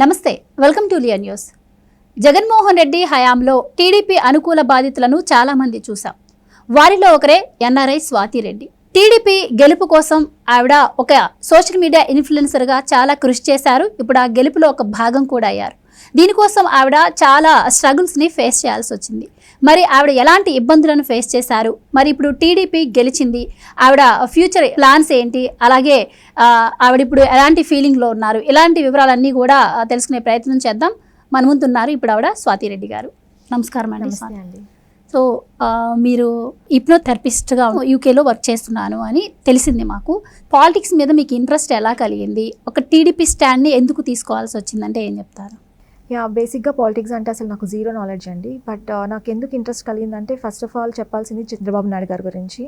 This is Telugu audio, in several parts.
నమస్తే, వెల్కమ్ టు లియా న్యూస్. జగన్మోహన్ రెడ్డి హయాంలో టీడీపీ అనుకూల బాధితులను చాలా మంది చూసాం. వారిలో ఒకరే ఎన్ఆర్ఐ స్వాతి రెడ్డి. టీడీపీ గెలుపు కోసం ఆవిడ ఒక సోషల్ మీడియా ఇన్ఫ్లుయెన్సర్గా చాలా కృషి చేశారు. ఇప్పుడు ఆ గెలుపులో ఒక భాగం కూడా అయ్యారు. దీనికోసం ఆవిడ చాలా స్ట్రగుల్స్ని ఫేస్ చేయాల్సి వచ్చింది. మరి ఆవిడ ఎలాంటి ఇబ్బందులను ఫేస్ చేశారు, మరి ఇప్పుడు టీడీపీ గెలిచింది, ఆవిడ ఫ్యూచర్ ప్లాన్స్ ఏంటి, అలాగే ఆవిడ ఇప్పుడు ఎలాంటి ఫీలింగ్లో ఉన్నారు, ఇలాంటి వివరాలన్నీ కూడా తెలుసుకునే ప్రయత్నం చేద్దాం. మన ముందున్నారు ఇప్పుడు ఆవిడ స్వాతి రెడ్డి గారు. నమస్కారం అండి. సో మీరు హిప్నోథెరపిస్ట్గా యూకేలో వర్క్ చేస్తున్నాను అని తెలిసింది మాకు. పాలిటిక్స్ మీద మీకు ఇంట్రెస్ట్ ఎలా కలిగింది, ఒక టీడీపీ స్టాండ్ని ఎందుకు తీసుకోవాల్సి వచ్చిందంటే ఏం చెప్తారు? బేసిక్గా పాలిటిక్స్ అంటే అసలు నాకు జీరో నాలెడ్జ్ అండి. బట్ నాకు ఎందుకు ఇంట్రెస్ట్ కలిగిందంటే ఫస్ట్ ఆఫ్ ఆల్ చెప్పాల్సింది చంద్రబాబు నాయుడు గారి గురించి.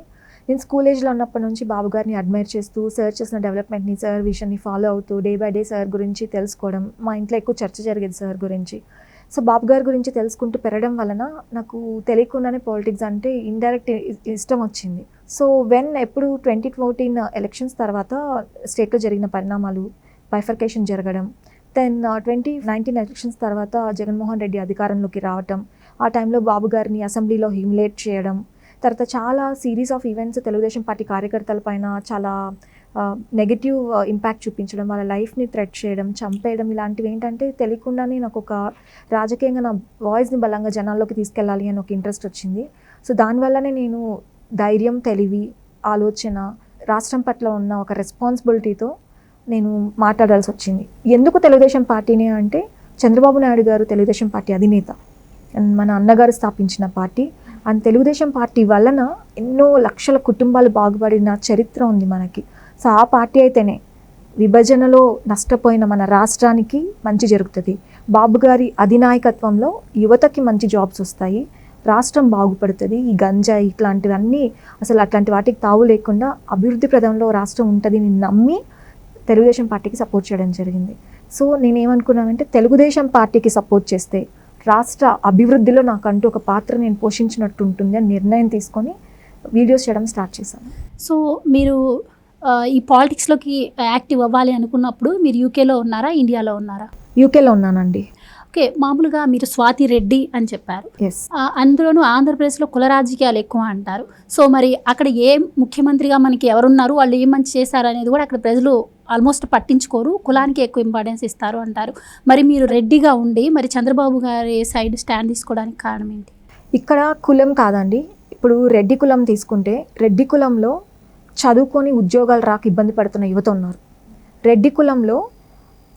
నేను స్కూల్ ఏజ్లో ఉన్నప్పటి నుంచి బాబు గారిని అడ్మైర్ చేస్తూ సార్ చేసిన డెవలప్మెంట్ని, సార్ విషన్ని ఫాలో అవుతూ డే బై డే సార్ గురించి తెలుసుకోవడం, మా ఇంట్లో ఎక్కువ చర్చ జరిగేది సార్ గురించి. సో బాబు గారి గురించి తెలుసుకుంటూ పెరగడం వలన నాకు తెలియకుండానే పాలిటిక్స్ అంటే ఇండైరెక్ట్ ఇష్టం వచ్చింది. సో ఎప్పుడు 2014 ఎలక్షన్స్ తర్వాత స్టేట్లో జరిగిన పరిణామాలు, బైఫర్కేషన్ జరగడం, దెన్ 2019 ఎలక్షన్స్ తర్వాత జగన్మోహన్ రెడ్డి అధికారంలోకి రావటం, ఆ టైంలో బాబు గారిని అసెంబ్లీలో హ్యూమిలేట్ చేయడం, తర్వాత చాలా series of events Telugu Desam party కార్యకర్తల పైన చాలా నెగటివ్ ఇంపాక్ట్ చూపించడం, వాళ్ళ లైఫ్ని థ్రెట్ చేయడం, చంపేయడం, ఇలాంటివి ఏంటంటే తెలియకుండానే నాకు ఒక రాజకీయంగా నా వాయిస్ని బలంగా జనాల్లోకి తీసుకెళ్ళాలి అని ఒక ఇంట్రెస్ట్ వచ్చింది. సో దానివల్లనే నేను ధైర్యం, తెలివి, ఆలోచన, రాష్ట్రం పట్ల ఉన్న ఒక రెస్పాన్సిబిలిటీతో నేను మాట్లాడాల్సి వచ్చింది. ఎందుకు తెలుగుదేశం పార్టీని అంటే చంద్రబాబు నాయుడు గారు తెలుగుదేశం పార్టీ అధినేత, మన అన్నగారు స్థాపించిన పార్టీ. అండ్ తెలుగుదేశం పార్టీ వలన ఎన్నో లక్షల కుటుంబాలు బాగుపడిన చరిత్ర ఉంది మనకి. సో ఆ పార్టీ అయితేనే విభజనలో నష్టపోయిన మన రాష్ట్రానికి మంచి జరుగుతుంది. బాబు గారి అధినాయకత్వంలో యువతకి మంచి జాబ్స్ వస్తాయి, రాష్ట్రం బాగుపడుతుంది. ఈ గంజాయి ఇట్లాంటివన్నీ అసలు అట్లాంటి వాటికి తావు లేకుండా అభివృద్ధి ప్రదంలో రాష్ట్రం ఉంటుంది నమ్మి తెలుగుదేశం పార్టీకి సపోర్ట్ చేయడం జరిగింది. సో నేనేమనుకున్నానంటే తెలుగుదేశం పార్టీకి సపోర్ట్ చేస్తే రాష్ట్ర అభివృద్ధిలో నాకంటూ ఒక పాత్ర నేను పోషించినట్టు ఉంటుంది అని నిర్ణయం తీసుకొని వీడియోస్ చేయడం స్టార్ట్ చేశాను. సో మీరు ఈ పాలిటిక్స్లోకి యాక్టివ్ అవ్వాలి అనుకున్నప్పుడు మీరు యూకేలో ఉన్నారా, ఇండియాలో ఉన్నారా? యూకేలో ఉన్నానండి. ఓకే, మామూలుగా మీరు స్వాతి రెడ్డి అని చెప్పారు. ఎస్. అందులోనూ ఆంధ్రప్రదేశ్లో కుల రాజకీయాలు ఎక్కువ అంటారు. సో మరి అక్కడ ఏ ముఖ్యమంత్రిగా మనకి ఎవరున్నారు, వాళ్ళు ఏం మంచి చేశారు అనేది కూడా అక్కడ ప్రజలు ఆల్మోస్ట్ పట్టించుకోరు, కులానికి ఎక్కువ ఇంపార్టెన్స్ ఇస్తారు అంటారు. మరి మీరు రెడ్డిగా ఉండి మరి చంద్రబాబు గారి సైడ్ స్టాండ్ తీసుకోవడానికి కారణం ఏంటి? ఇక్కడ కులం కాదండి. ఇప్పుడు రెడ్డి కులం తీసుకుంటే రెడ్డి కులంలో చదువుకొని ఉద్యోగాలు రాక ఇబ్బంది పడుతున్న యువత ఉన్నారు. రెడ్డి కులంలో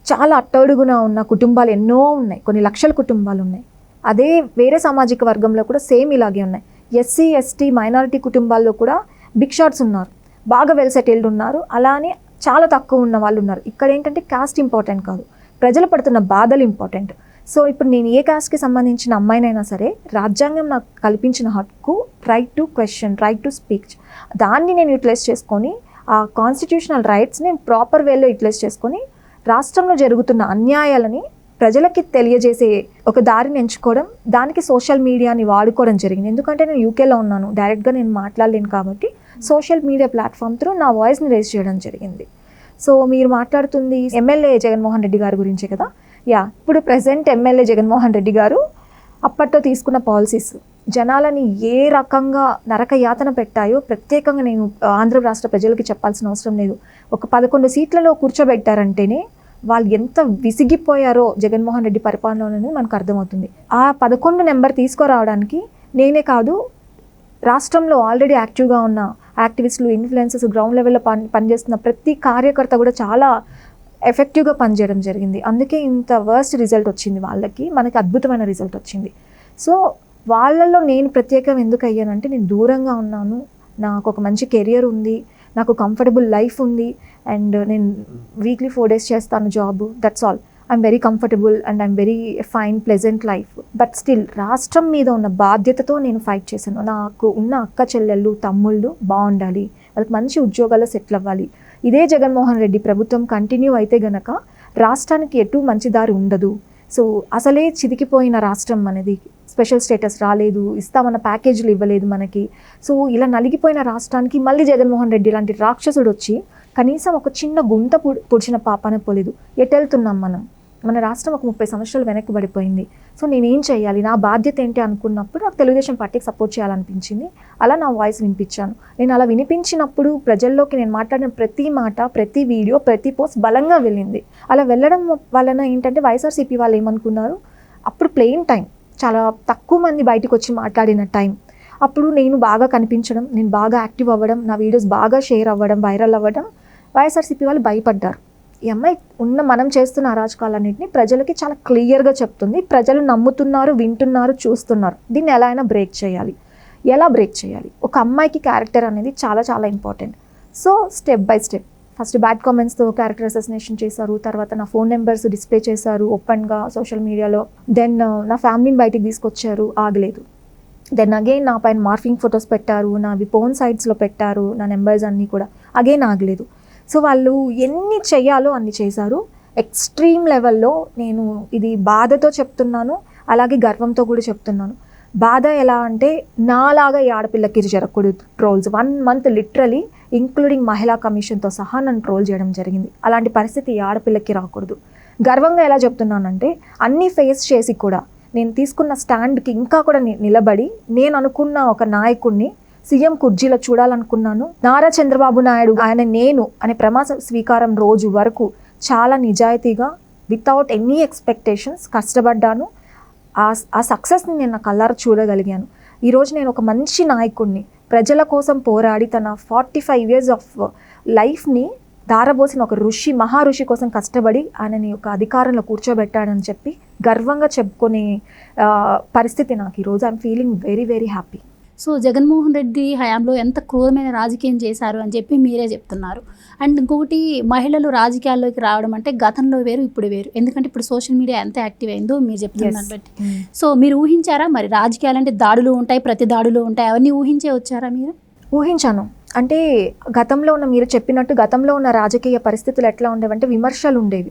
చాలా అట్టడుగున ఉన్న కుటుంబాలు ఎన్నో ఉన్నాయి, కొన్ని లక్షల కుటుంబాలు ఉన్నాయి. అదే వేరే సామాజిక వర్గంలో కూడా సేమ్ ఇలాగే ఉన్నాయి. ఎస్సీ, ఎస్టీ, మైనారిటీ కుటుంబాల్లో కూడా బిగ్ షాట్స్ ఉన్నారు, బాగా వెల్ సెటిల్డ్ ఉన్నారు, అలానే చాలా తక్కువ ఉన్న వాళ్ళు ఉన్నారు. ఇక్కడ ఏంటంటే కాస్ట్ ఇంపార్టెంట్ కాదు, ప్రజలు పడుతున్న బాధలు ఇంపార్టెంట్. సో ఇప్పుడు నేను ఏ కాస్ట్కి సంబంధించిన అమ్మాయినైనా సరే రాజ్యాంగం నాకు కల్పించిన హక్కు right to question, right to speech, దాన్ని నేను యూటిలైజ్ చేసుకొని ఆ కాన్స్టిట్యూషనల్ రైట్స్ నేను ప్రాపర్ వేలో యూటిలైజ్ చేసుకొని రాష్ట్రంలో జరుగుతున్న అన్యాయాలని ప్రజలకి తెలియజేసే ఒక దారిని ఎంచుకోవడం, దానికి సోషల్ మీడియాని వాడుకోవడం జరిగింది. ఎందుకంటే నేను యూకేలో ఉన్నాను, డైరెక్ట్గా నేను మాట్లాడలేను కాబట్టి సోషల్ మీడియా ప్లాట్ఫామ్ త్రూ నా వాయిస్ని రేజ్ చేయడం జరిగింది. సో మీరు మాట్లాడుతుంది ఎమ్మెల్యే జగన్మోహన్ రెడ్డి గారి గురించే కదా? ఇప్పుడు ప్రెసెంట్ ఎమ్మెల్యే జగన్మోహన్ రెడ్డి గారు అప్పట్లో తీసుకున్న పాలసీస్ జనాలని ఏ రకంగా నరక యాతన పెట్టాయో ప్రత్యేకంగా నేను ఆంధ్ర రాష్ట్ర ప్రజలకి చెప్పాల్సిన అవసరం లేదు. ఒక 11 సీట్లలో కూర్చోబెట్టారంటేనే వాళ్ళు ఎంత విసిగిపోయారో జగన్మోహన్ రెడ్డి పరిపాలన అనేది మనకు అర్థమవుతుంది. ఆ 11 నెంబర్ తీసుకురావడానికి నేనే కాదు, రాష్ట్రంలో ఆల్రెడీ యాక్టివ్గా ఉన్న యాక్టివిస్టులు, ఇన్ఫ్లుయెన్సర్స్, గ్రౌండ్ లెవెల్లో పనిచేస్తున్న ప్రతి కార్యకర్త కూడా చాలా ఎఫెక్టివ్గా పనిచేయడం జరిగింది. అందుకే ఇంత వర్స్ట్ రిజల్ట్ వచ్చింది వాళ్ళకి, మనకి అద్భుతమైన రిజల్ట్ వచ్చింది. సో వాళ్ళల్లో నేను ప్రత్యేకం ఎందుకు అయ్యానంటే నేను దూరంగా ఉన్నాను, నాకు ఒక మంచి కెరియర్ ఉంది, నాకు కంఫర్టబుల్ లైఫ్ ఉంది, అండ్ నేను వీక్లీ 4 days చేస్తాను job, that's all. I'm very comfortable and I'm very fine pleasant life. But still రాష్ట్రం మీద ఉన్న బాధ్యతతో నేను ఫైట్ చేశాను. నాకు ఉన్న అక్క చెల్లెళ్ళు, తమ్ముళ్ళు బాగుండాలి, వాళ్ళకి మంచి ఉద్యోగాల్లో సెటిల్ అవ్వాలి. ఇదే జగన్మోహన్ రెడ్డి ప్రభుత్వం కంటిన్యూ అయితే గనక రాష్ట్రానికి ఎటు మంచి దారి ఉండదు. సో అసలే చితికిపోయిన రాష్ట్రం అనేది, స్పెషల్ స్టేటస్ రాలేదు, ఇస్తామన్న ప్యాకేజీలు ఇవ్వలేదు మనకి. సో ఇలా నలిగిపోయిన రాష్ట్రానికి మళ్ళీ జగన్మోహన్ రెడ్డి లాంటి రాక్షసుడు వచ్చి కనీసం ఒక చిన్న గుంత పొడిచిన పాపాన పోలేదు. ఎటు వెళ్తున్నాం మనం? మన రాష్ట్రం ఒక 30 సంవత్సరాలు వెనక్కి పడిపోయింది. సో నేనేం చేయాలి, నా బాధ్యత ఏంటి అనుకున్నప్పుడు నాకు తెలుగుదేశం పార్టీకి సపోర్ట్ చేయాలనిపించింది. అలా నా వాయిస్ వినిపించాను. నేను అలా వినిపించినప్పుడు ప్రజల్లోకి నేను మాట్లాడిన ప్రతి మాట, ప్రతి వీడియో, ప్రతి పోస్ట్ బలంగా వెళ్ళింది. అలా వెళ్ళడం వలన ఏంటంటే వైఎస్ఆర్సీపీ వాళ్ళు ఏమనుకున్నారు, అప్పుడు ప్లెయిన్ టైం, చాలా తక్కువ మంది బయటకు వచ్చి మాట్లాడిన టైం. అప్పుడు నేను బాగా కనిపించడం, నేను బాగా యాక్టివ్ అవ్వడం, నా వీడియోస్ బాగా షేర్ అవ్వడం, వైరల్ అవ్వడం, వైఎస్ఆర్సీపీ వాళ్ళు భయపడ్డారు. ఈ అమ్మాయి మనం చేస్తున్న అరాచకాలన్నింటినీ ప్రజలకి చాలా క్లియర్గా చెప్తుంది, ప్రజలు నమ్ముతున్నారు, వింటున్నారు, చూస్తున్నారు. దీన్ని ఎలా అయినా బ్రేక్ చేయాలి. ఎలా బ్రేక్ చేయాలి? ఒక అమ్మాయికి క్యారెక్టర్ అనేది చాలా చాలా important. So step by step first bad కామెంట్స్తో క్యారెక్టర్ అసోసినేషన్ చేశారు. తర్వాత నా ఫోన్ నెంబర్స్ డిస్ప్లే చేశారు ఓపెన్గా సోషల్ మీడియాలో. దెన్ నా ఫ్యామిలీని బయటికి తీసుకొచ్చారు, ఆగలేదు. దెన్ అగైన్ నా పైన మార్ఫింగ్ ఫొటోస్ పెట్టారు, నావి పోన్ సైట్స్లో పెట్టారు, నా నెంబర్స్ అన్నీ కూడా, అగైన్ ఆగలేదు. సో వాళ్ళు ఎన్ని చెయ్యాలో అన్ని చేశారు. ఎక్స్ట్రీమ్ లెవెల్లో నేను ఇది బాధతో చెప్తున్నాను, అలాగే గర్వంతో కూడా చెప్తున్నాను. బాధ ఎలా అంటే, నాలాగా ఈ ఆడపిల్లకి జరగకూడదు ట్రోల్స్. 1 month లిటరలీ ఇంక్లూడింగ్ మహిళా కమిషన్తో సహా నన్ను ట్రోల్ చేయడం జరిగింది. అలాంటి పరిస్థితి ఈ ఆడపిల్లకి రాకూడదు. గర్వంగా ఎలా చెప్తున్నానంటే, అన్నీ ఫేస్ చేసి కూడా నేను తీసుకున్న స్టాండ్కి ఇంకా కూడా నిలబడి, నేను అనుకున్న ఒక నాయకుడిని సీఎం కుర్జీలో చూడాలనుకున్నాను. నారా చంద్రబాబు నాయుడు ఆయన నేను అనే ప్రమాణ స్వీకారం రోజు వరకు చాలా నిజాయితీగా వితౌట్ ఎనీ ఎక్స్పెక్టేషన్స్ కష్టపడ్డాను. ఆ సక్సెస్ని నేను నా కళ్ళారా చూడగలిగాను. ఈరోజు నేను ఒక మంచి నాయకుడిని, ప్రజల కోసం పోరాడి తన 45 years ఆఫ్ లైఫ్ని దారబోసిన ఒక ఋషి, మహా ఋషి కోసం కష్టపడి ఆయనని ఒక అధికారంలో కూర్చోబెట్టాడని చెప్పి గర్వంగా చెప్పుకునే పరిస్థితి నాకు ఈరోజు. I'm feeling very very happy. So Jaganmohan Reddy హయాంలో ఎంత క్రూరమైన రాజకీయం చేశారు అని చెప్పి మీరే చెప్తున్నారు. అండ్ ఇంకొకటి, మహిళలు రాజకీయాల్లోకి రావడం అంటే గతంలో వేరు, ఇప్పుడు వేరు. ఎందుకంటే ఇప్పుడు సోషల్ మీడియా ఎంత యాక్టివ్ అయిందో మీరు చెప్తున్నారు బట్టి. సో మీరు ఊహించారా మరి రాజకీయాలు అంటే దాడులు ఉంటాయి, ప్రతి దాడులు ఉంటాయి, అవన్నీ ఊహించే వచ్చారా మీరు? ఊహించాను. అంటే గతంలో ఉన్న, మీరు చెప్పినట్టు గతంలో ఉన్న రాజకీయ పరిస్థితులు ఎట్లా ఉండేవంటే విమర్శలు ఉండేవి.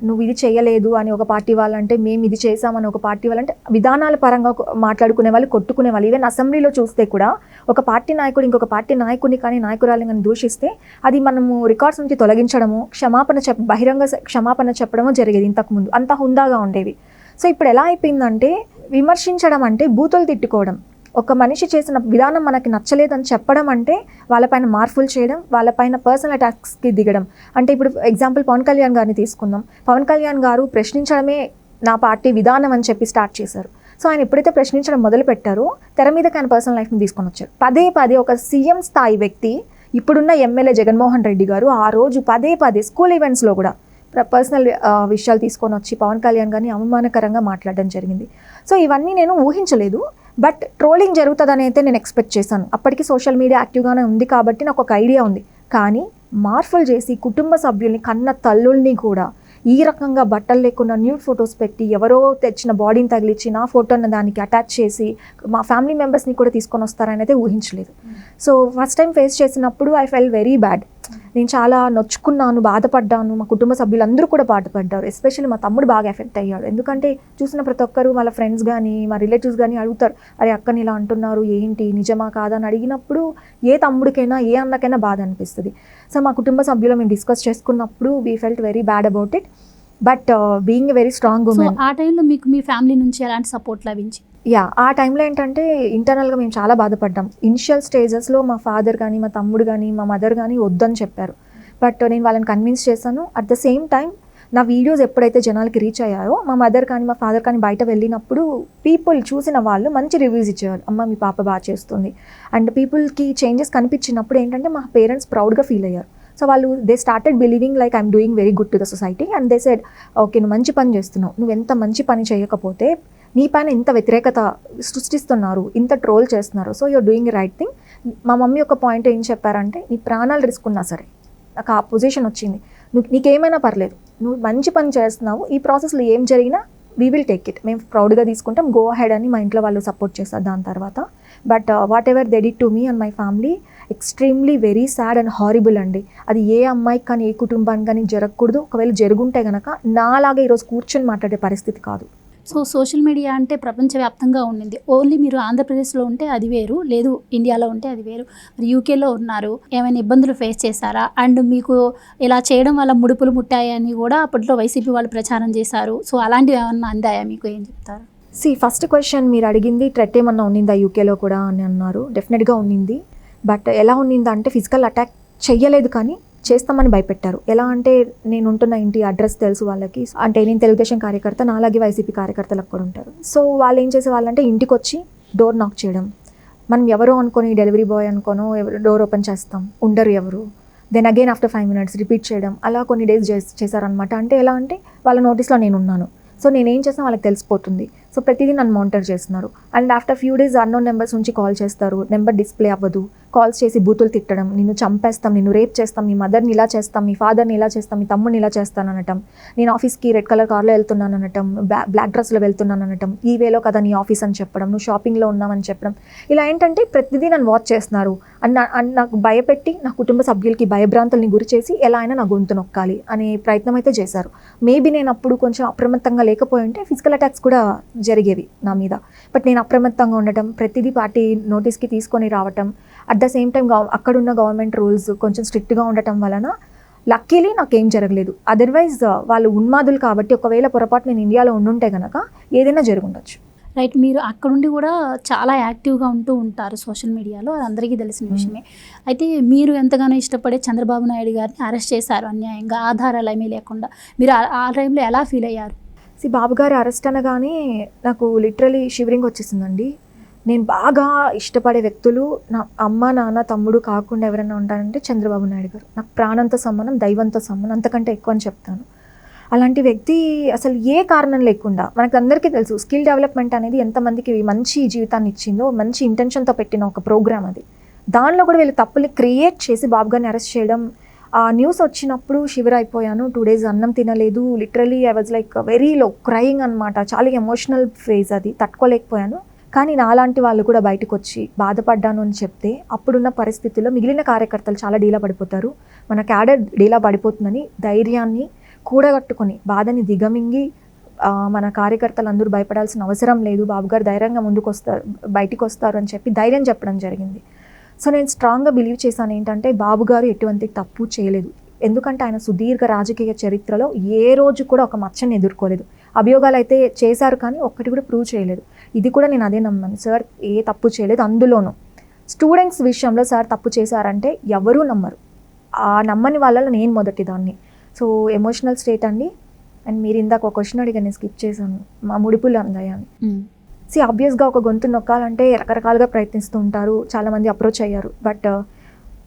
నువ్వు ఇది చేయలేదు అని ఒక పార్టీ వాళ్ళంటే, మేము ఇది చేసామని ఒక పార్టీ వాళ్ళంటే, విధానాల పరంగా మాట్లాడుకునే వాళ్ళు, కొట్టుకునే వాళ్ళు. ఈవెన్ అసెంబ్లీలో చూస్తే కూడా ఒక పార్టీ నాయకుడు ఇంకొక పార్టీ నాయకుడిని కానీ నాయకురాలిని కానీ దూషిస్తే అది మనము రికార్డ్స్ నుంచి తొలగించడము, బహిరంగ క్షమాపణ చెప్పడము జరిగేది ఇంతకుముందు. అంత హుందాగా ఉండేవి. సో ఇప్పుడు ఎలా అయిపోయిందంటే, విమర్శించడం అంటే బూతులు తిట్టుకోవడం. ఒక మనిషి చేసిన విధానం మనకి నచ్చలేదని చెప్పడం అంటే వాళ్ళపైన మార్పులు చేయడం, వాళ్ళపైన పర్సనల్ అటాక్స్కి దిగడం. అంటే ఇప్పుడు ఎగ్జాంపుల్ పవన్ కళ్యాణ్ గారిని తీసుకుందాం. పవన్ కళ్యాణ్ గారు ప్రశ్నించడమే నా పార్టీ విధానం అని చెప్పి స్టార్ట్ చేశారు. సో ఆయన ఎప్పుడైతే ప్రశ్నించడం మొదలు పెట్టారో తెర మీదకి ఆయన పర్సనల్ లైఫ్ని తీసుకొని వచ్చారు. పదే ఒక సీఎం స్థాయి వ్యక్తి, ఇప్పుడున్న ఎమ్మెల్యే జగన్మోహన్ రెడ్డి గారు ఆ రోజు పదే స్కూల్ ఈవెంట్స్లో కూడా పర్సనల్ విషయాలు తీసుకొని వచ్చి పవన్ కళ్యాణ్ గారిని అవమానకరంగా మాట్లాడడం జరిగింది. సో ఇవన్నీ నేను ఊహించలేదు. బట్ ట్రోలింగ్ జరుగుతుందని అయితే నేను ఎక్స్పెక్ట్ చేశాను. అప్పటికి సోషల్ మీడియా యాక్టివ్గానే ఉంది కాబట్టి నాకు ఒక ఐడియా ఉంది. కానీ మార్పులు చేసి కుటుంబ సభ్యుల్ని, కన్న తల్లుల్ని కూడా ఈ రకంగా బట్టలు లేకుండా న్యూడ్ ఫొటోస్ పెట్టి, ఎవరో తెచ్చిన బాడీని తగిలించి నా ఫోటోని దానికి అటాచ్ చేసి మా ఫ్యామిలీ మెంబర్స్ని కూడా తీసుకొని వస్తారని అయితే ఊహించలేదు. సో ఫస్ట్ టైం ఫేస్ చేసినప్పుడు ఐ ఫెల్ వెరీ బ్యాడ్. నేను చాలా నొచ్చుకున్నాను, బాధపడ్డాను. మా కుటుంబ సభ్యులందరూ కూడా బాధపడ్డారు. ఎస్పెషల్లీ మా తమ్ముడు బాగా ఎఫెక్ట్ అయ్యాడు. ఎందుకంటే చూసిన ప్రతి ఒక్కరు, వాళ్ళ ఫ్రెండ్స్ కానీ మా రిలేటివ్స్ కానీ అడుగుతారు, అరే అక్కని ఇలా అంటున్నారు ఏంటి, నిజమా కాదా అని అడిగినప్పుడు ఏ తమ్ముడికైనా ఏ అన్నకైనా బాధ అనిపిస్తుంది. సో మా కుటుంబ సభ్యులు మేము డిస్కస్ చేసుకున్నప్పుడు we felt very bad about it. But being a very strong women. ఆ టైంలో మీకు మీ ఫ్యామిలీ నుంచి ఎలాంటి సపోర్ట్ లభించి? ఆ టైంలో ఏంటంటే ఇంటర్నల్గా మేము చాలా బాధపడ్డాం. ఇనిషియల్ స్టేజెస్లో మా ఫాదర్ కానీ, మా తమ్ముడు కానీ, మా మదర్ కానీ వద్దని చెప్పారు. బట్ నేను వాళ్ళని కన్విన్స్ చేశాను. అట్ ద సేమ్ టైం నా వీడియోస్ ఎప్పుడైతే జనాలకి రీచ్ అయ్యాయో, మా మదర్ కానీ మా ఫాదర్ కానీ బయట వెళ్ళినప్పుడు పీపుల్ చూసిన వాళ్ళు మంచి రివ్యూస్ ఇచ్చేవారు. అమ్మ మీ పాప బాగా చేస్తుంది. అండ్ పీపుల్కి చేంజెస్ కనిపించినప్పుడు ఏంటంటే మా పేరెంట్స్ ప్రౌడ్గా ఫీల్ అయ్యారు. సో వాళ్ళు they started believing like I'm doing very good to the society. And they said, okay నువ్వు మంచి పని చేస్తున్నావు, నువ్వు ఎంత మంచి పని చేయకపోతే నీ పైన ఇంత వ్యతిరేకత సృష్టిస్తున్నారు, ఇంత ట్రోల్ చేస్తున్నారు, so you're doing right thing. మా మమ్మీ ఒక పాయింట్ ఏం చెప్పారంటే, నీ ప్రాణాలు రిస్క్ ఉన్నా సరే, నాకు ఆ పొజిషన్ వచ్చింది, నీకేమైనా పర్లేదు, నువ్వు మంచి పని చేస్తున్నావు, ఈ ప్రాసెస్లో ఏం జరిగినా వీ విల్ టేక్ ఇట్, మేము ప్రౌడ్గా తీసుకుంటాం, గో అహెడ్ అని మా ఇంట్లో వాళ్ళు సపోర్ట్ చేస్తారు దాని తర్వాత. But what ever they did to me and my family extremely very sad and horrible అండి. అది ఏ అమ్మాయికి కానీ, ఏ కుటుంబానికి కానీ జరగకూడదు. ఒకవేళ జరుగుంటే కనుక నాలాగా ఈరోజు కూర్చొని మాట్లాడే పరిస్థితి కాదు. సో సోషల్ మీడియా అంటే ప్రపంచవ్యాప్తంగా ఉండింది. ఓన్లీ మీరు ఆంధ్రప్రదేశ్లో ఉంటే అది వేరు, లేదు ఇండియాలో ఉంటే అది వేరు. మరి యూకేలో ఉన్నారు, ఏమైనా ఇబ్బందులు ఫేస్ చేశారా? అండ్ మీకు ఇలా చేయడం వల్ల ముడుపులు ముట్టాయని కూడా అప్పట్లో వైసీపీ వాళ్ళు ప్రచారం చేశారు. సో అలాంటివి ఏమన్నా అందాయా మీకు? ఏం చెప్తారు? ఫస్ట్ క్వశ్చన్ మీరు అడిగింది థ్రెట్ ఏమన్నా ఉన్నిందా యూకేలో కూడా అని అన్నారు. డెఫినెట్గా ఉన్నింది. బట్ ఎలా ఉన్నిందా అంటే ఫిజికల్ అటాక్ చెయ్యలేదు, కానీ చేస్తామని భయపెట్టారు. ఎలా అంటే నేను ఉంటున్న ఇంటి అడ్రస్ తెలుసు వాళ్ళకి. అంటే నేను తెలుగుదేశం కార్యకర్త, నాలాగే వైసీపీ కార్యకర్తలు అక్కడ ఉంటారు. సో వాళ్ళు ఏం చేసేవాళ్ళంటే ఇంటికి వచ్చి డోర్ నాక్ చేయడం. మనం ఎవరో అనుకొని డెలివరీ బాయ్ అనుకోనో డోర్ ఓపెన్ చేస్తాం, ఉండరు ఎవరు. Then again after 5 minutes repeat చేయడం. అలా కొన్ని డేస్ చేశారనమాట. అంటే ఎలా అంటే వాళ్ళ నోటీస్లో నేను ఉన్నాను, సో నేనేం చేసినా వాళ్ళకి తెలిసిపోతుంది. సో ప్రతిదీ నన్ను మానిటర్ చేస్తున్నారు. And after few days unknown numbers నుంచి కాల్ చేస్తారు, నెంబర్ డిస్ప్లే అవ్వదు, కాల్స్ చేసి బూతులు తిట్టడం, నిన్ను చంపేస్తాం, నిన్ను రేప్ చేస్తాం, మీ మదర్ని ఇలా చేస్తాం, మీ ఫాదర్ని ఇలా చేస్తాం, మీ తమ్ముడిని ఇలా చేస్తాను అనటం, నేను ఆఫీస్కి రెడ్ కలర్ కార్లో వెళ్తున్నాను అనటం, బ్లాక్ డ్రెస్లో వెళ్తున్నాను అనటం, ఈ వేలో కదా నీ ఆఫీస్ అని చెప్పడం, నువ్వు షాపింగ్లో ఉన్నావని చెప్పడం. ఇలా ఏంటంటే ప్రతిదీ నన్ను వాచ్ చేస్తున్నారు అండ్ నాకు భయపెట్టి నా కుటుంబ సభ్యులకి భయభ్రాంతుల్ని గురి చేసి ఎలా అయినా నా గొంతు నొక్కాలి అనే ప్రయత్నం అయితే చేశారు. మేబీ నేను అప్పుడు కొంచెం అప్రమత్తంగా లేకపోయి ఉంటే ఫిజికల్ అటాక్స్ కూడా జరిగేవి నా మీద. బట్ నేను అప్రమత్తంగా ఉండటం, ప్రతిదీ పార్టీ నోటీస్కి తీసుకొని రావటం, అట్ ద సేమ్ టైం అక్కడున్న గవర్నమెంట్ రూల్స్ కొంచెం స్ట్రిక్ట్గా ఉండటం వలన లక్కీలీ నాకేం జరగలేదు. అదర్వైజ్ వాళ్ళు ఉన్మాదులు కాబట్టి ఒకవేళ పొరపాటు నేను ఇండియాలో ఉండుంటే కనుక ఏదైనా జరుగుండొచ్చు. రైట్. మీరు అక్కడుండి కూడా చాలా యాక్టివ్గా ఉంటూ ఉంటారు సోషల్ మీడియాలో, అది అందరికీ తెలిసిన విషయమే. అయితే మీరు ఎంతగానో ఇష్టపడే చంద్రబాబు నాయుడు గారిని అరెస్ట్ చేశారు అన్యాయంగా, ఆధారాలు ఏమీ లేకుండా. మీరు ఆ టైంలో ఎలా ఫీల్ అయ్యారు? బాబు గారి అరెస్ట్ అనగానే నాకు లిటరలీ షివరింగ్ వచ్చేసిందండి. నేను బాగా ఇష్టపడే వ్యక్తులు నా అమ్మ, నాన్న, తమ్ముడు కాకుండా ఎవరైనా ఉంటారంటే చంద్రబాబు నాయుడు గారు. నాకు ప్రాణంతో సమానం, దైవంతో సమానం, అంతకంటే ఎక్కువ అని చెప్తాను. అలాంటి వ్యక్తి అసలు ఏ కారణం లేకుండా, మనకు అందరికీ తెలుసు స్కిల్ డెవలప్మెంట్ అనేది ఎంతమందికి మంచి జీవితాన్ని ఇచ్చిందో, మంచి ఇంటెన్షన్తో పెట్టిన ఒక ప్రోగ్రామ్ అది. దానిలో కూడా వీళ్ళు తప్పుల్ని క్రియేట్ చేసి బాబు గారిని అరెస్ట్ చేయడం, ఆ న్యూస్ వచ్చినప్పుడు షివర్ అయిపోయాను. 2 days అన్నం తినలేదు. Literally I was like very low crying అనమాట. చాలా ఎమోషనల్ ఫేజ్ అది, తట్టుకోలేకపోయాను. కానీ నాలాంటి వాళ్ళు కూడా బయటకు వచ్చి బాధపడ్డాను అని చెప్తే అప్పుడున్న పరిస్థితుల్లో మిగిలిన కార్యకర్తలు చాలా డీలా పడిపోతారు, మన క్యాడర్ డీలా పడిపోతుందని ధైర్యాన్ని కూడగట్టుకొని బాధని దిగమింగి మన కార్యకర్తలు అందరూ భయపడాల్సిన అవసరం లేదు, బాబు గారు ధైర్యంగా ముందుకు వస్తారు, బయటికి వస్తారు అని చెప్పి ధైర్యం చెప్పడం జరిగింది. సో నేను స్ట్రాంగ్గా బిలీవ్ చేశాను ఏంటంటే బాబు గారు ఎటువంటి తప్పు చేయలేదు. ఎందుకంటే ఆయన సుదీర్ఘ రాజకీయ చరిత్రలో ఏ రోజు కూడా ఒక మచ్చని ఎదుర్కోలేదు. అభియోగాలు అయితే చేశారు కానీ ఒక్కటి కూడా ప్రూవ్ చేయలేదు. ఇది కూడా నేను అదే నమ్మాను, సార్ ఏ తప్పు చేయలేదు. అందులోనూ స్టూడెంట్స్ విషయంలో సార్ తప్పు చేశారంటే ఎవరూ నమ్మరు. ఆ నమ్మని వాళ్ళలో నేను మొదటిదాన్ని. సో ఎమోషనల్ స్టేట్ అండి. అండ్ మీరు ఇందాక ఒక క్వశ్చన్ అడిగా, నేను స్కిప్ చేశాను, మా ముడుపులు అందాయని. ఆబ్వియస్గా ఒక గొంతు నొక్కాలంటే రకరకాలుగా ప్రయత్నిస్తూ ఉంటారు, చాలామంది అప్రోచ్ అయ్యారు. బట్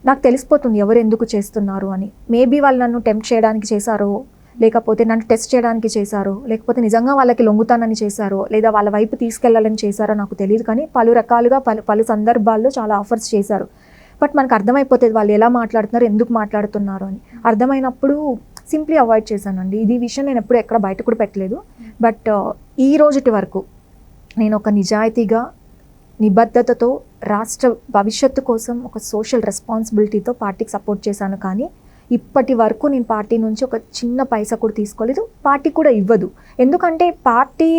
నాకు తెలిసిపోతుంది ఎవరు ఎందుకు చేస్తున్నారు అని. మేబీ వాళ్ళు నన్ను టెంప్ట్ చేయడానికి చేశారో, లేకపోతే నన్ను టెస్ట్ చేయడానికి చేశారో, లేకపోతే నిజంగా వాళ్ళకి లొంగుతానని చేశారో, లేదా వాళ్ళ వైపు తీసుకెళ్లాలని చేశారో నాకు తెలియదు. కానీ పలు రకాలుగా పలు సందర్భాల్లో చాలా ఆఫర్స్ చేశారు. బట్ మనకు అర్థమైపోతుంది వాళ్ళు ఎలా మాట్లాడుతున్నారు, ఎందుకు మాట్లాడుతున్నారు అని. అర్థమైనప్పుడు సింప్లీ అవాయిడ్ చేశానండి. ఇది విషయం నేను ఎప్పుడు ఎక్కడ బయట కూడా పెట్టలేదు. బట్ ఈ రోజుటి వరకు నేను ఒక నిజాయితీగా, నిబద్ధతతో, రాష్ట్ర భవిష్యత్తు కోసం ఒక సోషల్ రెస్పాన్సిబిలిటీతో పార్టీకి సపోర్ట్ చేశాను. కానీ ఇప్పటి వరకు నేను పార్టీ నుంచి ఒక చిన్న పైసా కూడా తీసుకోలేదు, పార్టీ కూడా ఇవ్వదు. ఎందుకంటే పార్టీ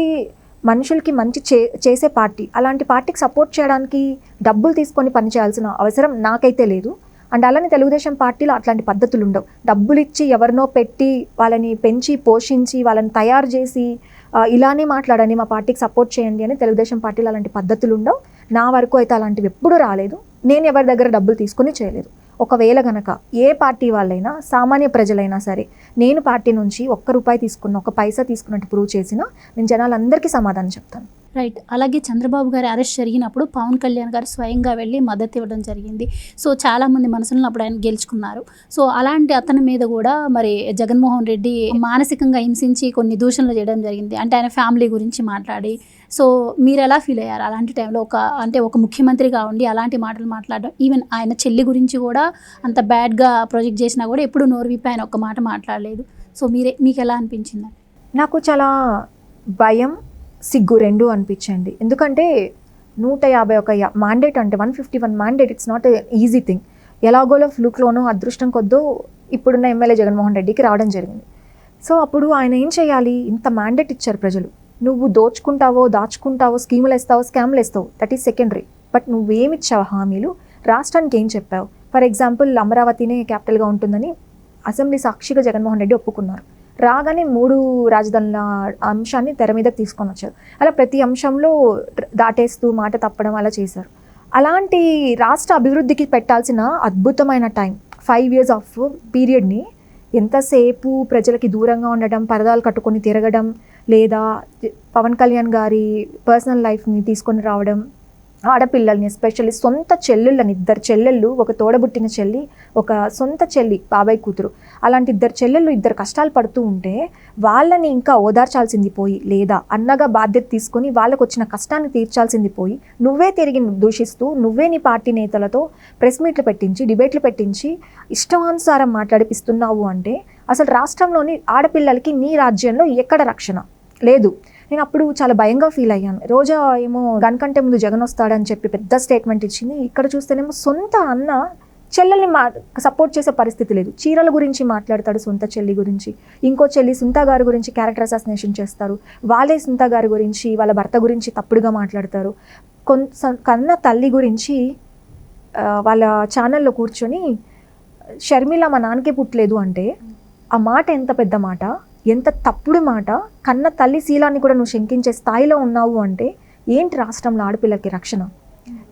మనుషులకి మంచి చేసే పార్టీ, అలాంటి పార్టీకి సపోర్ట్ చేయడానికి డబ్బులు తీసుకొని పనిచేయాల్సిన అవసరం నాకైతే లేదు. అండ్ అలానే తెలుగుదేశం పార్టీలో అట్లాంటి పద్ధతులు ఉండవు. డబ్బులు ఇచ్చి ఎవరినో పెట్టి వాళ్ళని పెంచి పోషించి వాళ్ళని తయారు చేసి ఇలానే మాట్లాడండి, మా పార్టీకి సపోర్ట్ చేయండి అని తెలుగుదేశం పార్టీలో అలాంటి పద్ధతులు ఉండవు. నా వరకు అయితే అలాంటివి ఎప్పుడూ రాలేదు. నేను ఎవరి దగ్గర డబ్బులు తీసుకొని చేయలేదు. ఒకవేళ గనక ఏ పార్టీ వాళ్ళైనా, సామాన్య ప్రజలైనా సరే, నేను పార్టీ నుంచి ₹1 తీసుకున్న, 1 పైసా తీసుకున్నట్టు ప్రూవ్ చేసినా నేను జనాలందరికీ సమాధానం చెప్తాను. రైట్. అలాగే చంద్రబాబు గారి అరెస్ట్ జరిగినప్పుడు పవన్ కళ్యాణ్ గారు స్వయంగా వెళ్ళి మద్దతు ఇవ్వడం జరిగింది. సో చాలామంది మనసులను అప్పుడు ఆయన గెలుచుకున్నారు. సో అలాంటి అతని మీద కూడా మరి జగన్మోహన్ రెడ్డి మానసికంగా హింసించి కొన్ని దూషణలు చేయడం జరిగింది. అంటే ఆయన ఫ్యామిలీ గురించి మాట్లాడి. సో మీరు ఎలా ఫీల్ అయ్యారు అలాంటి టైంలో? ఒక ముఖ్యమంత్రిగా ఉండి అలాంటి మాటలు మాట్లాడడం, ఈవెన్ ఆయన చెల్లి గురించి కూడా అంత బ్యాడ్గా ప్రొజెక్ట్ చేసినా కూడా ఎప్పుడు నోరు విప్పి ఆయన ఒక్క మాట మాట్లాడలేదు. సో మీకు ఎలా అనిపించింది? నాకు చాలా భయం, సిగ్గు రెండు అనిపించండి. ఎందుకంటే 151 మ్యాండేట్ అంటే 151 mandate, it's not easy thing. ఎలాగోలో ఫ్లూక్లోనో అదృష్టం కొద్దో ఇప్పుడున్న ఎమ్మెల్యే జగన్మోహన్ రెడ్డికి రావడం జరిగింది. సో అప్పుడు ఆయన ఏం చేయాలి? ఇంత మ్యాండేట్ ఇచ్చారు ప్రజలు, నువ్వు దోచుకుంటావో దాచుకుంటావో స్కీములు వేస్తావో స్కామ్లు వేస్తావు, దట్ ఈస్ సెకండరీ. బట్ నువ్వేమిచ్చావు హామీలు, రాష్ట్రానికి ఏం చెప్పావు? ఫర్ ఎగ్జాంపుల్ అమరావతినే క్యాపిటల్గా ఉంటుందని అసెంబ్లీ సాక్షిగా జగన్మోహన్ రెడ్డి ఒప్పుకున్నారు. రాగానే 3 రాజధానుల అంశాన్ని తెర మీదకి తీసుకొని వచ్చారు. అలా ప్రతి అంశంలో దాటేస్తూ మాట తప్పడం అలా చేశారు. అలాంటి రాష్ట్ర అభివృద్ధికి పెట్టాల్సిన అద్భుతమైన టైం 5 years ఆఫ్ పీరియడ్ని ఎంతసేపు ప్రజలకి దూరంగా ఉండడం, పరదాలు కట్టుకొని తిరగడం, లేదా పవన్ కళ్యాణ్ గారి పర్సనల్ లైఫ్ని తీసుకొని రావడం, ఆడపిల్లల్ని ఎస్పెషల్లీ సొంత చెల్లెళ్ళని 2 చెల్లెళ్ళు, ఒక తోడబుట్టిన చెల్లి, ఒక సొంత చెల్లి బాబాయ్ కూతురు, అలాంటి 2 చెల్లెళ్ళు 2 కష్టాలు పడుతూ ఉంటే వాళ్ళని ఇంకా ఓదార్చాల్సింది పోయి, లేదా అన్నగా బాధ్యత తీసుకొని వాళ్ళకు వచ్చిన కష్టాన్ని తీర్చాల్సింది పోయి, నువ్వే తిరిగి దూషిస్తూ నువ్వే నీ పార్టీ నేతలతో ప్రెస్ మీట్లు పెట్టించి డిబేట్లు పెట్టించి ఇష్టానుసారం మాట్లాడిపిస్తున్నావు అంటే అసలు రాష్ట్రంలోని ఆడపిల్లలకి నీ రాజ్యంలో ఎక్కడ రక్షణ లేదు. నేను అప్పుడు చాలా భయంగా ఫీల్ అయ్యాను. రోజా ఏమో గన్ కంటే ముందు జగన్ వస్తాడని చెప్పి పెద్ద స్టేట్మెంట్ ఇచ్చింది. ఇక్కడ చూస్తేనేమో సొంత అన్న చెల్లెల్ని సపోర్ట్ చేసే పరిస్థితి లేదు. చీరల గురించి మాట్లాడతాడు సొంత చెల్లి గురించి, ఇంకో చెల్లి సుంతా గారి గురించి క్యారెక్టర్ అసాసినేషన్ చేస్తారు, వాళ్ళే సుంతా గారి గురించి వాళ్ళ భర్త గురించి తప్పుడుగా మాట్లాడతారు. కన్న తల్లి గురించి వాళ్ళ ఛానల్లో కూర్చొని షర్మిల మా నాన్నకే పుట్టలేదు అంటే ఆ మాట ఎంత పెద్ద మాట, ఎంత తప్పుడు మాట. కన్న తల్లి శీలాన్ని కూడా నువ్వు శంకించే స్థాయిలో ఉన్నావు అంటే ఏంటి రాష్ట్రంలో ఆడపిల్లలకి రక్షణ?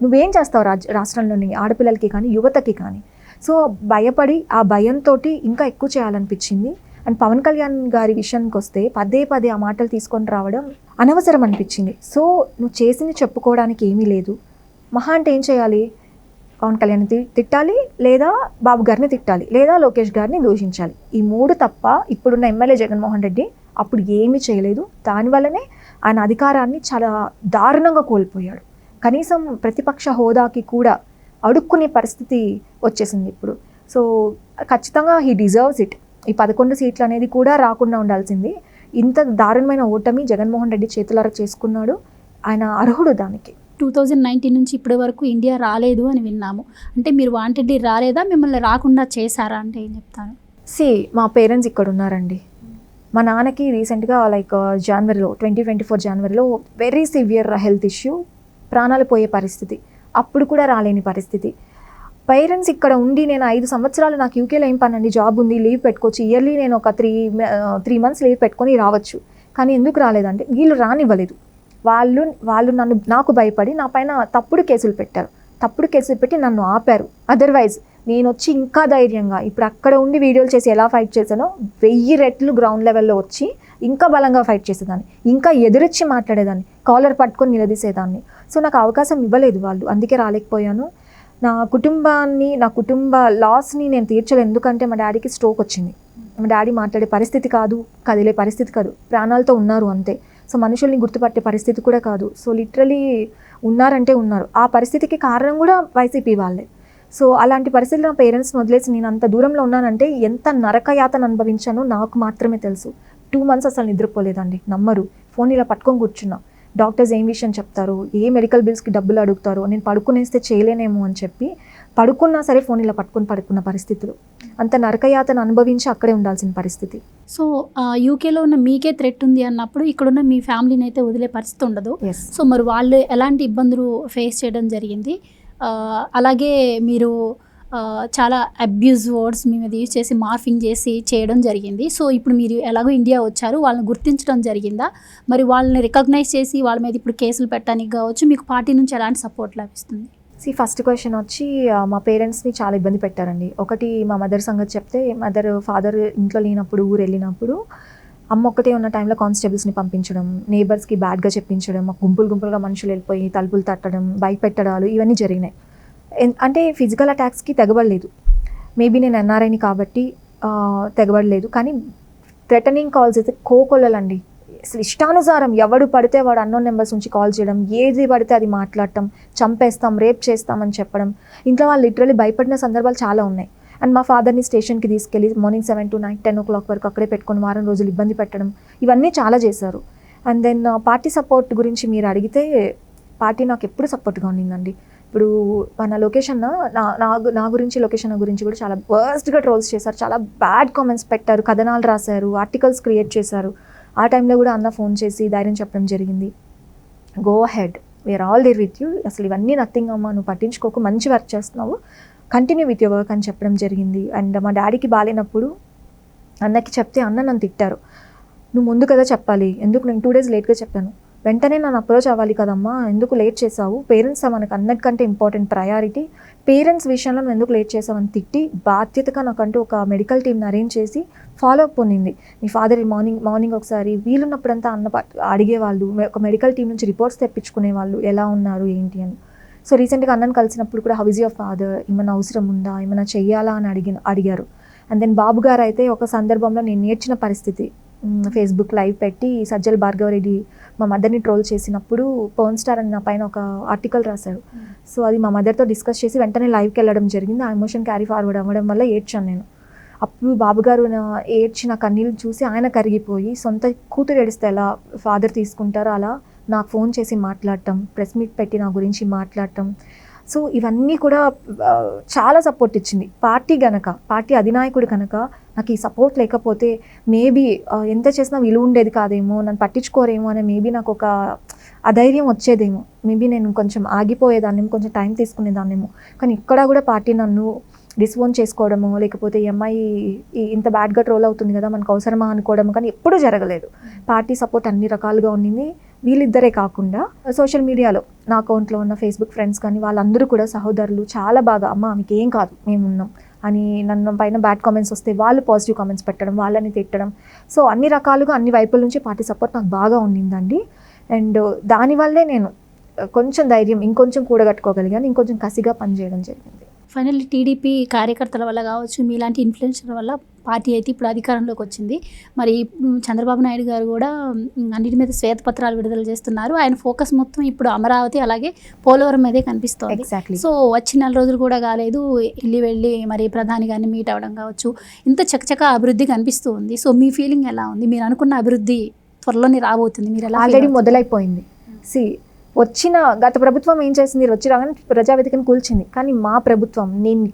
నువ్వేం చేస్తావు రాష్ట్రంలోని ఆడపిల్లలకి కానీ యువతకి కానీ? సో భయపడి ఆ భయంతో ఇంకా ఎక్కువ చేయాలనిపించింది. అండ్ పవన్ కళ్యాణ్ గారి విషయానికి వస్తే పదే ఆ మాటలు తీసుకొని రావడం అనవసరం అనిపించింది. సో నువ్వు చేసింది చెప్పుకోవడానికి ఏమీ లేదు. మహా అంటే ఏం చేయాలి? పవన్ కళ్యాణ్ తిట్టాలి, లేదా బాబు గారిని తిట్టాలి, లేదా లోకేష్ గారిని దూషించాలి. ఈ 3 తప్ప ఇప్పుడున్న ఎమ్మెల్యే జగన్మోహన్ రెడ్డి అప్పుడు ఏమీ చేయలేదు. దానివల్లనే ఆయన అధికారాన్ని చాలా దారుణంగా కోల్పోయాడు. కనీసం ప్రతిపక్ష హోదాకి కూడా అడుక్కునే పరిస్థితి వచ్చేసింది ఇప్పుడు. సో ఖచ్చితంగా హీ డిజర్వ్స్ ఇట్. ఈ 11 సీట్లు అనేది కూడా రాకుండా ఉండాల్సింది. ఇంత దారుణమైన ఓటమి జగన్మోహన్ రెడ్డి చేతులారా చేసుకున్నాడు. ఆయన అర్హుడు దానికి. 2019 నుంచి ఇప్పటి వరకు ఇండియా రాలేదు అని విన్నాము. అంటే మీరు వాంటెడ్లీ రాలేదా, మిమ్మల్ని రాకుండా చేశారా అంటే ఏం చెప్తాను? మా పేరెంట్స్ ఇక్కడ ఉన్నారండి. మా నాన్నకి రీసెంట్గా జనవరిలో 2024 జనవరిలో వెరీ సివియర్ హెల్త్ ఇష్యూ, ప్రాణాలు పోయే పరిస్థితి. అప్పుడు కూడా రాలేని పరిస్థితి. పేరెంట్స్ ఇక్కడ ఉండి నేను 5 సంవత్సరాలు నాకు యూకేలో ఏం పనండి, జాబ్ ఉంది, లీవ్ పెట్టుకోవచ్చు, ఇయర్లీ నేను ఒక 3 months లీవ్ పెట్టుకొని రావచ్చు. కానీ ఎందుకు రాలేదంటే వీళ్ళు రానివ్వలేదు. వాళ్ళు నాకు భయపడి నా పైన తప్పుడు కేసులు పెట్టారు. తప్పుడు కేసులు పెట్టి నన్ను ఆపారు. అదర్వైజ్ నేను వచ్చి ఇంకా ధైర్యంగా ఇప్పుడు అక్కడ ఉండి వీడియోలు చేసి ఎలా ఫైట్ చేశానో 1000 రెట్లు గ్రౌండ్ లెవెల్లో వచ్చి ఇంకా బలంగా ఫైట్ చేసేదాన్ని, ఇంకా ఎదురొచ్చి మాట్లాడేదాన్ని, కాలర్ పట్టుకొని నిలదీసేదాన్ని. సో నాకు అవకాశం ఇవ్వలేదు వాళ్ళు, అందుకే రాలేకపోయాను. నా కుటుంబ లాస్ని నేను తీర్చలేదు. ఎందుకంటే మా డాడీకి స్ట్రోక్ వచ్చింది. మా డాడీ మాట్లాడే పరిస్థితి కాదు, కదిలే పరిస్థితి కాదు, ప్రాణాలతో ఉన్నారు అంతే. సో మనుషుల్ని గుర్తుపట్టే పరిస్థితి కూడా కాదు. సో లిటరలీ ఉన్నారంటే ఉన్నారు. ఆ పరిస్థితికి కారణం కూడా వైసీపీ వాళ్ళే. సో అలాంటి పరిస్థితుల్లో నా పేరెంట్స్ని వదిలేసి నేను అంత దూరంలో ఉన్నానంటే ఎంత నరకయాతను అనుభవించానో నాకు మాత్రమే తెలుసు. 2 months అసలు నిద్రపోలేదండి, నమ్మరు. ఫోన్ ఇలా పట్టుకొని కూర్చున్నా. డాక్టర్స్ ఏం విషయం చెప్తారు, ఏ మెడికల్ బిల్స్కి డబ్బులు అడుగుతారో, నేను పడుకునేస్తే చేయలేనేమో అని చెప్పి పడుకున్నా సరే ఫోన్ ఇలా పడుకున్న పరిస్థితులు. అంత నరకయాతను అనుభవించి అక్కడే ఉండాల్సిన పరిస్థితి. సో యూకేలో ఉన్న మీకే థ్రెట్ ఉంది అన్నప్పుడు ఇక్కడున్న మీ ఫ్యామిలీని అయితే వదిలే పరిస్థితి ఉండదు. సో మరి వాళ్ళు ఎలాంటి ఇబ్బందులు ఫేస్ చేయడం జరిగింది? అలాగే మీరు చాలా అబ్యూజ్ వర్డ్స్ మీ మీద యూజ్ చేసి మార్ఫింగ్ చేసి చేయడం జరిగింది. సో ఇప్పుడు మీరు ఎలాగో ఇండియా వచ్చారు, వాళ్ళని గుర్తించడం జరిగిందా? మరి వాళ్ళని రికగ్నైజ్ చేసి వాళ్ళ మీద ఇప్పుడు కేసులు పెట్టడానికి కావచ్చు, మీకు పార్టీ నుంచి ఎలాంటి సపోర్ట్ లభిస్తుంది? ఫస్ట్ క్వశ్చన్ వచ్చి మా పేరెంట్స్ని చాలా ఇబ్బంది పెట్టారండి. ఒకటి మా మదర్ సంగతి చెప్తే, ఫాదర్ ఇంట్లో లేనప్పుడు ఊరు వెళ్ళినప్పుడు అమ్మ ఒక్కటే ఉన్న టైంలో కానిస్టేబుల్స్ని పంపించడం, నేబర్స్కి బ్యాడ్గా చెప్పించడం, గుంపులుగా మనుషులు వెళ్ళిపోయి తలుపులు తట్టడం, భయపెట్టడాలు ఇవన్నీ జరిగినాయి. అంటే ఫిజికల్ అటాక్స్కి తెగబడలేదు. మేబీ నేను ఎన్ఆర్ఐని కాబట్టి తెగబడలేదు. కానీ థ్రెటనింగ్ కాల్స్ అయితే కోకొల్లలండి. అసలు ఇష్టానుసారం ఎవడు పడితే వాడు అన్నోన్ నెంబర్స్ నుంచి కాల్ చేయడం, ఏది పడితే అది మాట్లాడటం, చంపేస్తాం, రేప్ చేస్తామని చెప్పడం. ఇంట్లో వాళ్ళు లిటరలీ భయపడిన సందర్భాలు చాలా ఉన్నాయి. అండ్ మా ఫాదర్ని స్టేషన్కి తీసుకెళ్ళి మార్నింగ్ 7 to night 10 o'clock వరకు అక్కడే పెట్టుకొని వారం రోజులు ఇబ్బంది పెట్టడం, ఇవన్నీ చాలా చేశారు. అండ్ దెన్ పార్టీ సపోర్ట్ గురించి మీరు అడిగితే, పార్టీ నాకు ఎప్పుడు సపోర్ట్గా ఉండిందండి. ఇప్పుడు మన లొకేషన్ నా గురించి లొకేషన్ గురించి కూడా చాలా వర్స్ట్గా ట్రోల్స్ చేశారు, చాలా బ్యాడ్ కామెంట్స్ పెట్టారు, కథనాలు రాశారు, ఆర్టికల్స్ క్రియేట్ చేశారు. ఆ టైంలో కూడా అన్న ఫోన్ చేసి ధైర్యం చెప్పడం జరిగింది, go ahead, we're all there with you, అసలు ఇవన్నీ నథింగ్ అమ్మా, నువ్వు పట్టించుకోకు, మంచి వర్క్ చేస్తున్నావు, కంటిన్యూ విత్ యువర్ వర్క్ అని చెప్పడం జరిగింది. అండ్ మా డాడీకి బాగాలేనప్పుడు అన్నకి చెప్తే అన్న నన్ను తిట్టారు, నువ్వు ముందు కదా చెప్పాలి, ఎందుకు నేను 2 days లేట్గా చెప్పాను, వెంటనే నన్ను అప్రోచ్ అవ్వాలి కదమ్మా, ఎందుకు లేట్ చేసావు, పేరెంట్స్ మనకు అన్నటికంటే ఇంపార్టెంట్ ప్రయారిటీ, పేరెంట్స్ విషయంలో నువ్వు ఎందుకు లేట్ చేసావు అని తిట్టి బాధ్యతగా నాకంటూ ఒక మెడికల్ టీమ్ని అరేంజ్ చేసి ఫాలో అప్ పొందింది. మీ ఫాదర్ మార్నింగ్ ఒకసారి వీలున్నప్పుడంతా అడిగేవాళ్ళు, ఒక మెడికల్ టీం నుంచి రిపోర్ట్స్ తెప్పించుకునేవాళ్ళు ఎలా ఉన్నారు ఏంటి అని. సో రీసెంట్గా అన్నను కలిసినప్పుడు కూడా హౌ ఇస్ యువర్ ఫాదర్, ఏమైనా అవసరం ఉందా, ఏమైనా చెయ్యాలా అని అడిగారు. అండ్ దెన్ బాబు గారు అయితే ఒక సందర్భంలో నేను నేర్చిన పరిస్థితి, ఫేస్బుక్ లైవ్ పెట్టి సజ్జల భార్గవరెడ్డి మా మదర్ని ట్రోల్ చేసినప్పుడు పవన్ స్టార్ అని నా పైన ఒక ఆర్టికల్ రాశారు. సో అది మా మదర్తో డిస్కస్ చేసి వెంటనే లైవ్కి వెళ్ళడం జరిగింది. ఆ ఎమోషన్ క్యారీ ఫార్వర్డ్ అవ్వడం వల్ల ఏడ్చాను నేను. అప్పుడు బాబుగారు ఏడ్చిన కన్నీళ్ళు చూసి ఆయన కరిగిపోయి, సొంత కూతురు ఏడిస్తే ఎలా ఫాదర్ తీసుకుంటారో అలా నాకు ఫోన్ చేసి మాట్లాడటం, ప్రెస్ మీట్ పెట్టి నా గురించి మాట్లాడటం. సో ఇవన్నీ కూడా చాలా సపోర్ట్ ఇచ్చింది. పార్టీ అధినాయకుడు కనుక నాకు ఈ సపోర్ట్ లేకపోతే మేబీ ఎంత చేసినా విలువ ఉండేది కాదేమో, నన్ను పట్టించుకోరేమో అనే మేబీ నాకు ఒక అధైర్యం వచ్చేదేమో, మేబీ నేను కొంచెం ఆగిపోయేదాన్నేమో, కొంచెం టైం తీసుకునేదాన్నేమో. కానీ ఇక్కడ కూడా పార్టీ నన్ను డిస్ఓన్ చేసుకోవడము, లేకపోతే ఈ అమ్మాయి ఇంత బ్యాడ్గా ట్రోల్ అవుతుంది కదా మనకు అవసరమా అనుకోవడం కానీ ఎప్పుడూ జరగలేదు. పార్టీ సపోర్ట్ అన్ని రకాలుగా ఉండింది. వీళ్ళిద్దరే కాకుండా సోషల్ మీడియాలో నా అకౌంట్లో ఉన్న ఫేస్బుక్ ఫ్రెండ్స్ కానీ వాళ్ళందరూ కూడా సహోదరులు చాలా బాగా, అమ్మ మీకు ఏం కాదు మేమున్నాం అని, నన్ను పైన బ్యాడ్ కామెంట్స్ వస్తే వాళ్ళు పాజిటివ్ కామెంట్స్ పెట్టడం, వాళ్ళని తిట్టడం. సో అన్ని రకాలుగా అన్ని వైపుల నుంచి పార్టీ సపోర్ట్ నాకు బాగా ఉండిందండి. అండ్ దానివల్లే నేను కొంచెం ధైర్యం ఇంకొంచెం కూడగట్టుకోగలిగాను, ఇంకొంచెం కసిగా పనిచేయడం జరిగింది. ఫైనల్లీ టీడీపీ కార్యకర్తల వల్ల కావచ్చు, మీలాంటి ఇన్ఫ్లుయెన్సర్ వల్ల పార్టీ అయితే ఇప్పుడు అధికారంలోకి వచ్చింది. మరి చంద్రబాబు నాయుడు గారు కూడా అన్నిటి మీద శ్వేతపత్రాలు విడుదల చేస్తున్నారు. ఆయన ఫోకస్ మొత్తం ఇప్పుడు అమరావతి అలాగే పోలవరం మీదే కనిపిస్తోంది. ఎగ్జాక్ట్లీ. సో వచ్చి 4 రోజులు కూడా కాలేదు, వెళ్ళి మరి ప్రధాని గారిని మీట్ అవ్వడం కావచ్చు, ఇంత చకచక అభివృద్ధి కనిపిస్తూ ఉంది. సో మీ ఫీలింగ్ ఎలా ఉంది? మీరు అనుకున్న అభివృద్ధి త్వరలోనే రాబోతుంది, మీరు ఎలా? ఆల్రెడీ మొదలైపోయింది. గత ప్రభుత్వం ఏం చేసింది, వచ్చి రాగానే ప్రజావేదికను కూల్చింది. కానీ మా ప్రభుత్వం నేను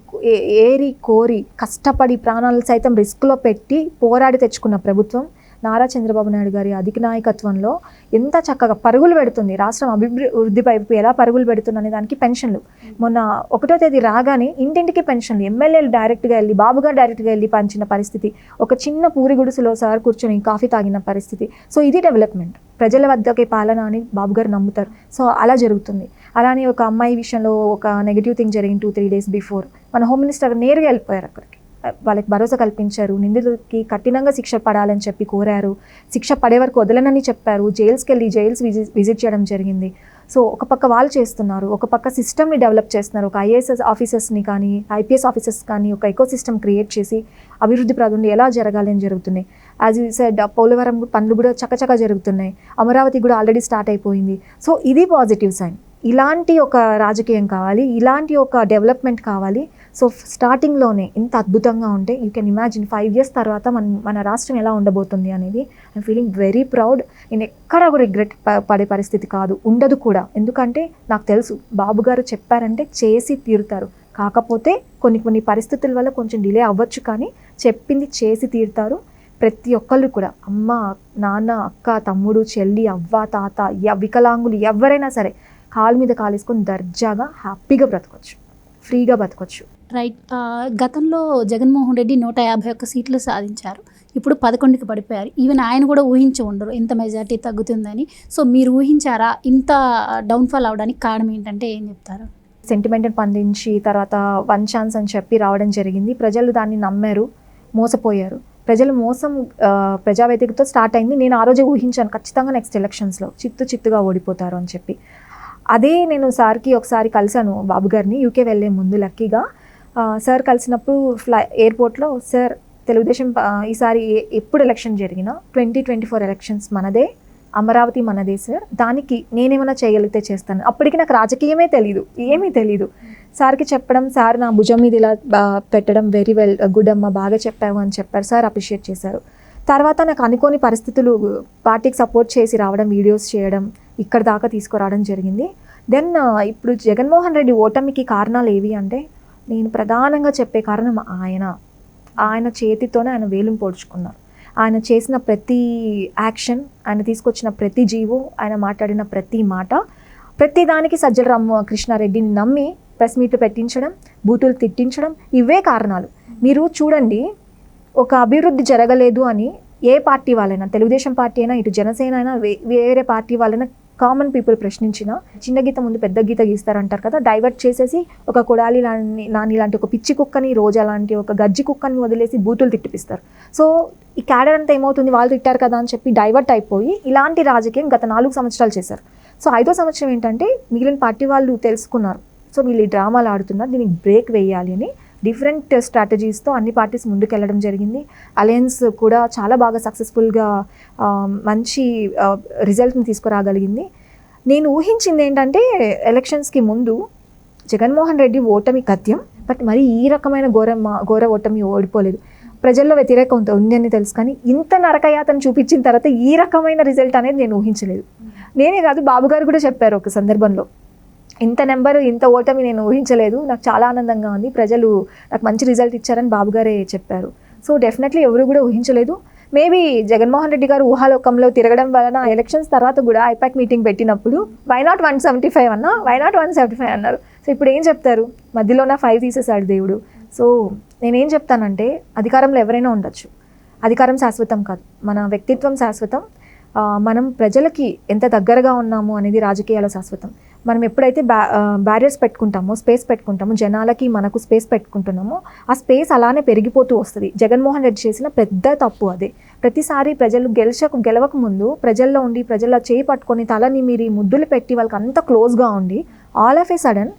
ఏరి కోరి కష్టపడి ప్రాణాలు సైతం రిస్క్లో పెట్టి పోరాడి తెచ్చుకున్న ప్రభుత్వం నారా చంద్రబాబు నాయుడు గారి అధిక నాయకత్వంలో ఎంత చక్కగా పరుగులు పెడుతుంది. రాష్ట్రం అభివృద్ధి వైపు ఎలా పరుగులు పెడుతుంది అనే దానికి పెన్షన్లు మొన్న 1వ తేదీ రాగానే ఇంటింటికి పెన్షన్లు, ఎమ్మెల్యేలు డైరెక్ట్గా వెళ్ళి, బాబుగారు డైరెక్ట్గా వెళ్ళి పంచిన పరిస్థితి, ఒక చిన్న పూరి గుడిసెలో సార్ కూర్చొని కాఫీ తాగిన పరిస్థితి. సో ఇది డెవలప్మెంట్, ప్రజల వద్దకే పాలన అని బాబుగారు నమ్ముతారు. సో అలా జరుగుతుంది. అలానే ఒక అమ్మాయి విషయంలో ఒక నెగిటివ్ థింగ్ జరిగింది 2-3 days బిఫోర్, మన హోమ్ మినిస్టర్ నేరుగా వెళ్ళిపోయారు అక్కడికి, వాళ్ళకి భరోసా కల్పించారు, నిందితులకి కఠినంగా శిక్ష పడాలని చెప్పి కోరారు, శిక్ష పడే వరకు వదలనని చెప్పారు, జైల్స్ విజిట్ చేయడం జరిగింది. సో ఒక పక్క వాళ్ళు చేస్తున్నారు, ఒక పక్క సిస్టమ్ని డెవలప్ చేస్తున్నారు, ఒక IAS ఆఫీసర్స్ని కానీ IPS ఆఫీసర్స్ కానీ ఒక ఎకో సిస్టమ్ క్రియేట్ చేసి అభివృద్ధి ప్రదండి ఎలా జరగాలని జరుగుతున్నాయి. యాజ్ యూ సెడ్ పోలవరం పనులు కూడా చకచకా జరుగుతున్నాయి, అమరావతి కూడా ఆల్రెడీ స్టార్ట్ అయిపోయింది. సో ఇది పాజిటివ్ సైన్. ఇలాంటి ఒక రాజకీయం కావాలి, ఇలాంటి ఒక డెవలప్మెంట్ కావాలి. సో స్టార్టింగ్లోనే ఇంత అద్భుతంగా ఉంటే యూ కెన్ ఇమాజిన్ 5 years తర్వాత మన రాష్ట్రం ఎలా ఉండబోతుంది అనేది. I'm feeling very proud. నేను ఎక్కడా కూడా రిగ్రెట్ పడే పరిస్థితి కాదు, ఉండదు కూడా. ఎందుకంటే నాకు తెలుసు బాబు గారు చెప్పారంటే చేసి తీరుతారు. కాకపోతే కొన్ని పరిస్థితుల వల్ల కొంచెం డిలే అవ్వచ్చు, కానీ చెప్పింది చేసి తీరుతారు. ప్రతి ఒక్కళ్ళు కూడా అమ్మ, నాన్న, అక్క, తమ్ముడు, చెల్లి, అవ్వ, తాత, వికలాంగులు ఎవరైనా సరే కాలు మీద కాలేసుకొని దర్జాగా హ్యాపీగా బ్రతకొచ్చు, ఫ్రీగా బతకొచ్చు. రైట్. గతంలో జగన్మోహన్ రెడ్డి 151 సీట్లు సాధించారు, ఇప్పుడు 11కి పడిపోయారు. ఈవెన్ ఆయన కూడా ఊహించి ఉండరు ఇంత మెజార్టీ తగ్గుతుందని. సో మీరు ఊహించారా ఇంత డౌన్ఫాల్ అవడానికి కారణం ఏంటంటే ఏం చెప్తారు? సెంటిమెంట్ని పండించి తర్వాత 1 chance అని చెప్పి రావడం జరిగింది. ప్రజలు దాన్ని నమ్మారు, మోసపోయారు. ప్రజల మోసం ప్రజావేదికతో స్టార్ట్ అయింది. నేను ఆ రోజే ఊహించాను ఖచ్చితంగా నెక్స్ట్ ఎలక్షన్స్లో చిత్తుగా ఓడిపోతారు అని చెప్పి. అదే నేను సార్కి ఒకసారి కలిశాను బాబు గారిని యూకే వెళ్ళే ముందు. లక్కీగా సార్ కలిసినప్పుడు ఎయిర్పోర్ట్లో, సార్ తెలుగుదేశం ఈసారి ఎప్పుడు ఎలక్షన్ జరిగినా 2024 ఎలక్షన్స్ మనదే, అమరావతి మనదే సార్, దానికి నేనేమైనా చేయగలిగితే చేస్తాను. అప్పటికి నాకు రాజకీయమే తెలీదు, ఏమీ తెలీదు. సార్కి చెప్పడం, సార్ నా భుజం మీద ఇలా పెట్టడం, వెరీ వెల్ గుడ్ అమ్మ, బాగా చెప్పావు అని చెప్పారు. సార్ అప్రిషియేట్ చేశారు. తర్వాత నాకు అనుకోని పరిస్థితులు, పార్టీకి సపోర్ట్ చేసి రావడం, వీడియోస్ చేయడం, ఇక్కడ దాకా తీసుకురావడం జరిగింది. దెన్ ఇప్పుడు జగన్మోహన్ రెడ్డి ఓటమికి కారణాలు ఏవి అంటే, నేను ప్రధానంగా చెప్పే కారణం ఆయన చేతితోనే ఆయన వేలును పొడుచుకున్నారు. ఆయన చేసిన ప్రతి యాక్షన్, ఆయన తీసుకొచ్చిన ప్రతి జీవో, ఆయన మాట్లాడిన ప్రతి మాట, ప్రతి దానికి సజ్జల రామకృష్ణారెడ్డిని నమ్మి ప్రెస్ మీట్లు పెట్టించడం, బూతులు తిట్టించడం, ఇవే కారణాలు. మీరు చూడండి, ఒక అభివృద్ధి జరగలేదు అని ఏ పార్టీ వాళ్ళైనా, తెలుగుదేశం పార్టీ అయినా, ఇటు జనసేన అయినా, వేరే పార్టీ వాళ్ళైనా, కామన్ పీపుల్ ప్రశ్నించిన చిన్న గీత ముందు పెద్ద గీత గీస్తారంటారు కదా, డైవర్ట్ చేసేసి ఒక కొడాలి నాని లాంటి ఒక పిచ్చి కుక్కని, రోజా లాంటి ఒక గజ్జి కుక్కని వదిలేసి బూతులు తిట్టిపిస్తారు. సో ఈ క్యాడర్ అంతా ఏమవుతుంది, వాళ్ళు తిట్టారు కదా అని చెప్పి డైవర్ట్ అయిపోయి ఇలాంటి రాజకీయం గత 4 సంవత్సరాలు చేశారు. సో 5వ సంవత్సరం ఏంటంటే మిగిలిన పార్టీ వాళ్ళు తెలుసుకున్నారు, సో వీళ్ళు ఈ డ్రామాలు ఆడుతున్నారు, దీనికి బ్రేక్ వేయాలి అని డిఫరెంట్ స్ట్రాటజీస్తో అన్ని పార్టీస్ ముందుకెళ్ళడం జరిగింది. అలయన్స్ కూడా చాలా బాగా సక్సెస్ఫుల్గా మంచి రిజల్ట్ని తీసుకురాగలిగింది. నేను ఊహించింది ఏంటంటే ఎలక్షన్స్కి ముందు జగన్మోహన్ రెడ్డి ఓటమి కత్యం, బట్ మరి ఈ రకమైన ఘోర ఓటమి ఓడిపోలేదు. ప్రజల్లో వ్యతిరేకం ఉంది అని తెలుసు, కానీ ఇంత నరకయాతను చూపించిన తర్వాత ఈ రకమైన రిజల్ట్ అనేది నేను ఊహించలేదు. నేనే కాదు, బాబు గారు కూడా చెప్పారు ఒక సందర్భంలో, ఇంత నెంబర్, ఇంత ఓటమి నేను ఊహించలేదు, నాకు చాలా ఆనందంగా ఉంది, ప్రజలు నాకు మంచి రిజల్ట్ ఇచ్చారని బాబు గారే చెప్పారు. సో డెఫినెట్లీ ఎవరు కూడా ఊహించలేదు. మేబీ జగన్మోహన్ రెడ్డి గారు ఊహాలోకంలో తిరగడం వలన ఎలక్షన్స్ తర్వాత కూడా ఐపాక్ మీటింగ్ పెట్టినప్పుడు వై నాట్ 175 అన్నా, వై నాట్ 175 అన్నారు. సో ఇప్పుడు ఏం చెప్తారు, మధ్యలో నా 5 తీసేశాడు దేవుడు. సో నేనేం చెప్తానంటే, అధికారంలో ఎవరైనా ఉండొచ్చు, అధికారం శాశ్వతం కాదు, మన వ్యక్తిత్వం శాశ్వతం. మనం ప్రజలకి ఎంత దగ్గరగా ఉన్నాము అనేది రాజకీయాల శాశ్వతం. మనం ఎప్పుడైతే బ్యారియర్స్ పెట్టుకుంటామో, స్పేస్ పెట్టుకుంటామో, జనాలకి మనకు స్పేస్ పెట్టుకుంటున్నామో, ఆ స్పేస్ అలానే పెరిగిపోతూ వస్తుంది. జగన్మోహన్ రెడ్డి చేసిన పెద్ద తప్పు అదే. ప్రతిసారి ప్రజలు గెలవక ముందు ప్రజల్లో ఉండి, ప్రజల్లో చేయి పట్టుకొని తలని మీరి ముద్దులు పెట్టి వాళ్ళకి అంత క్లోజ్గా ఉండి, ఆల్ ఆఫ్ ఏ సడన్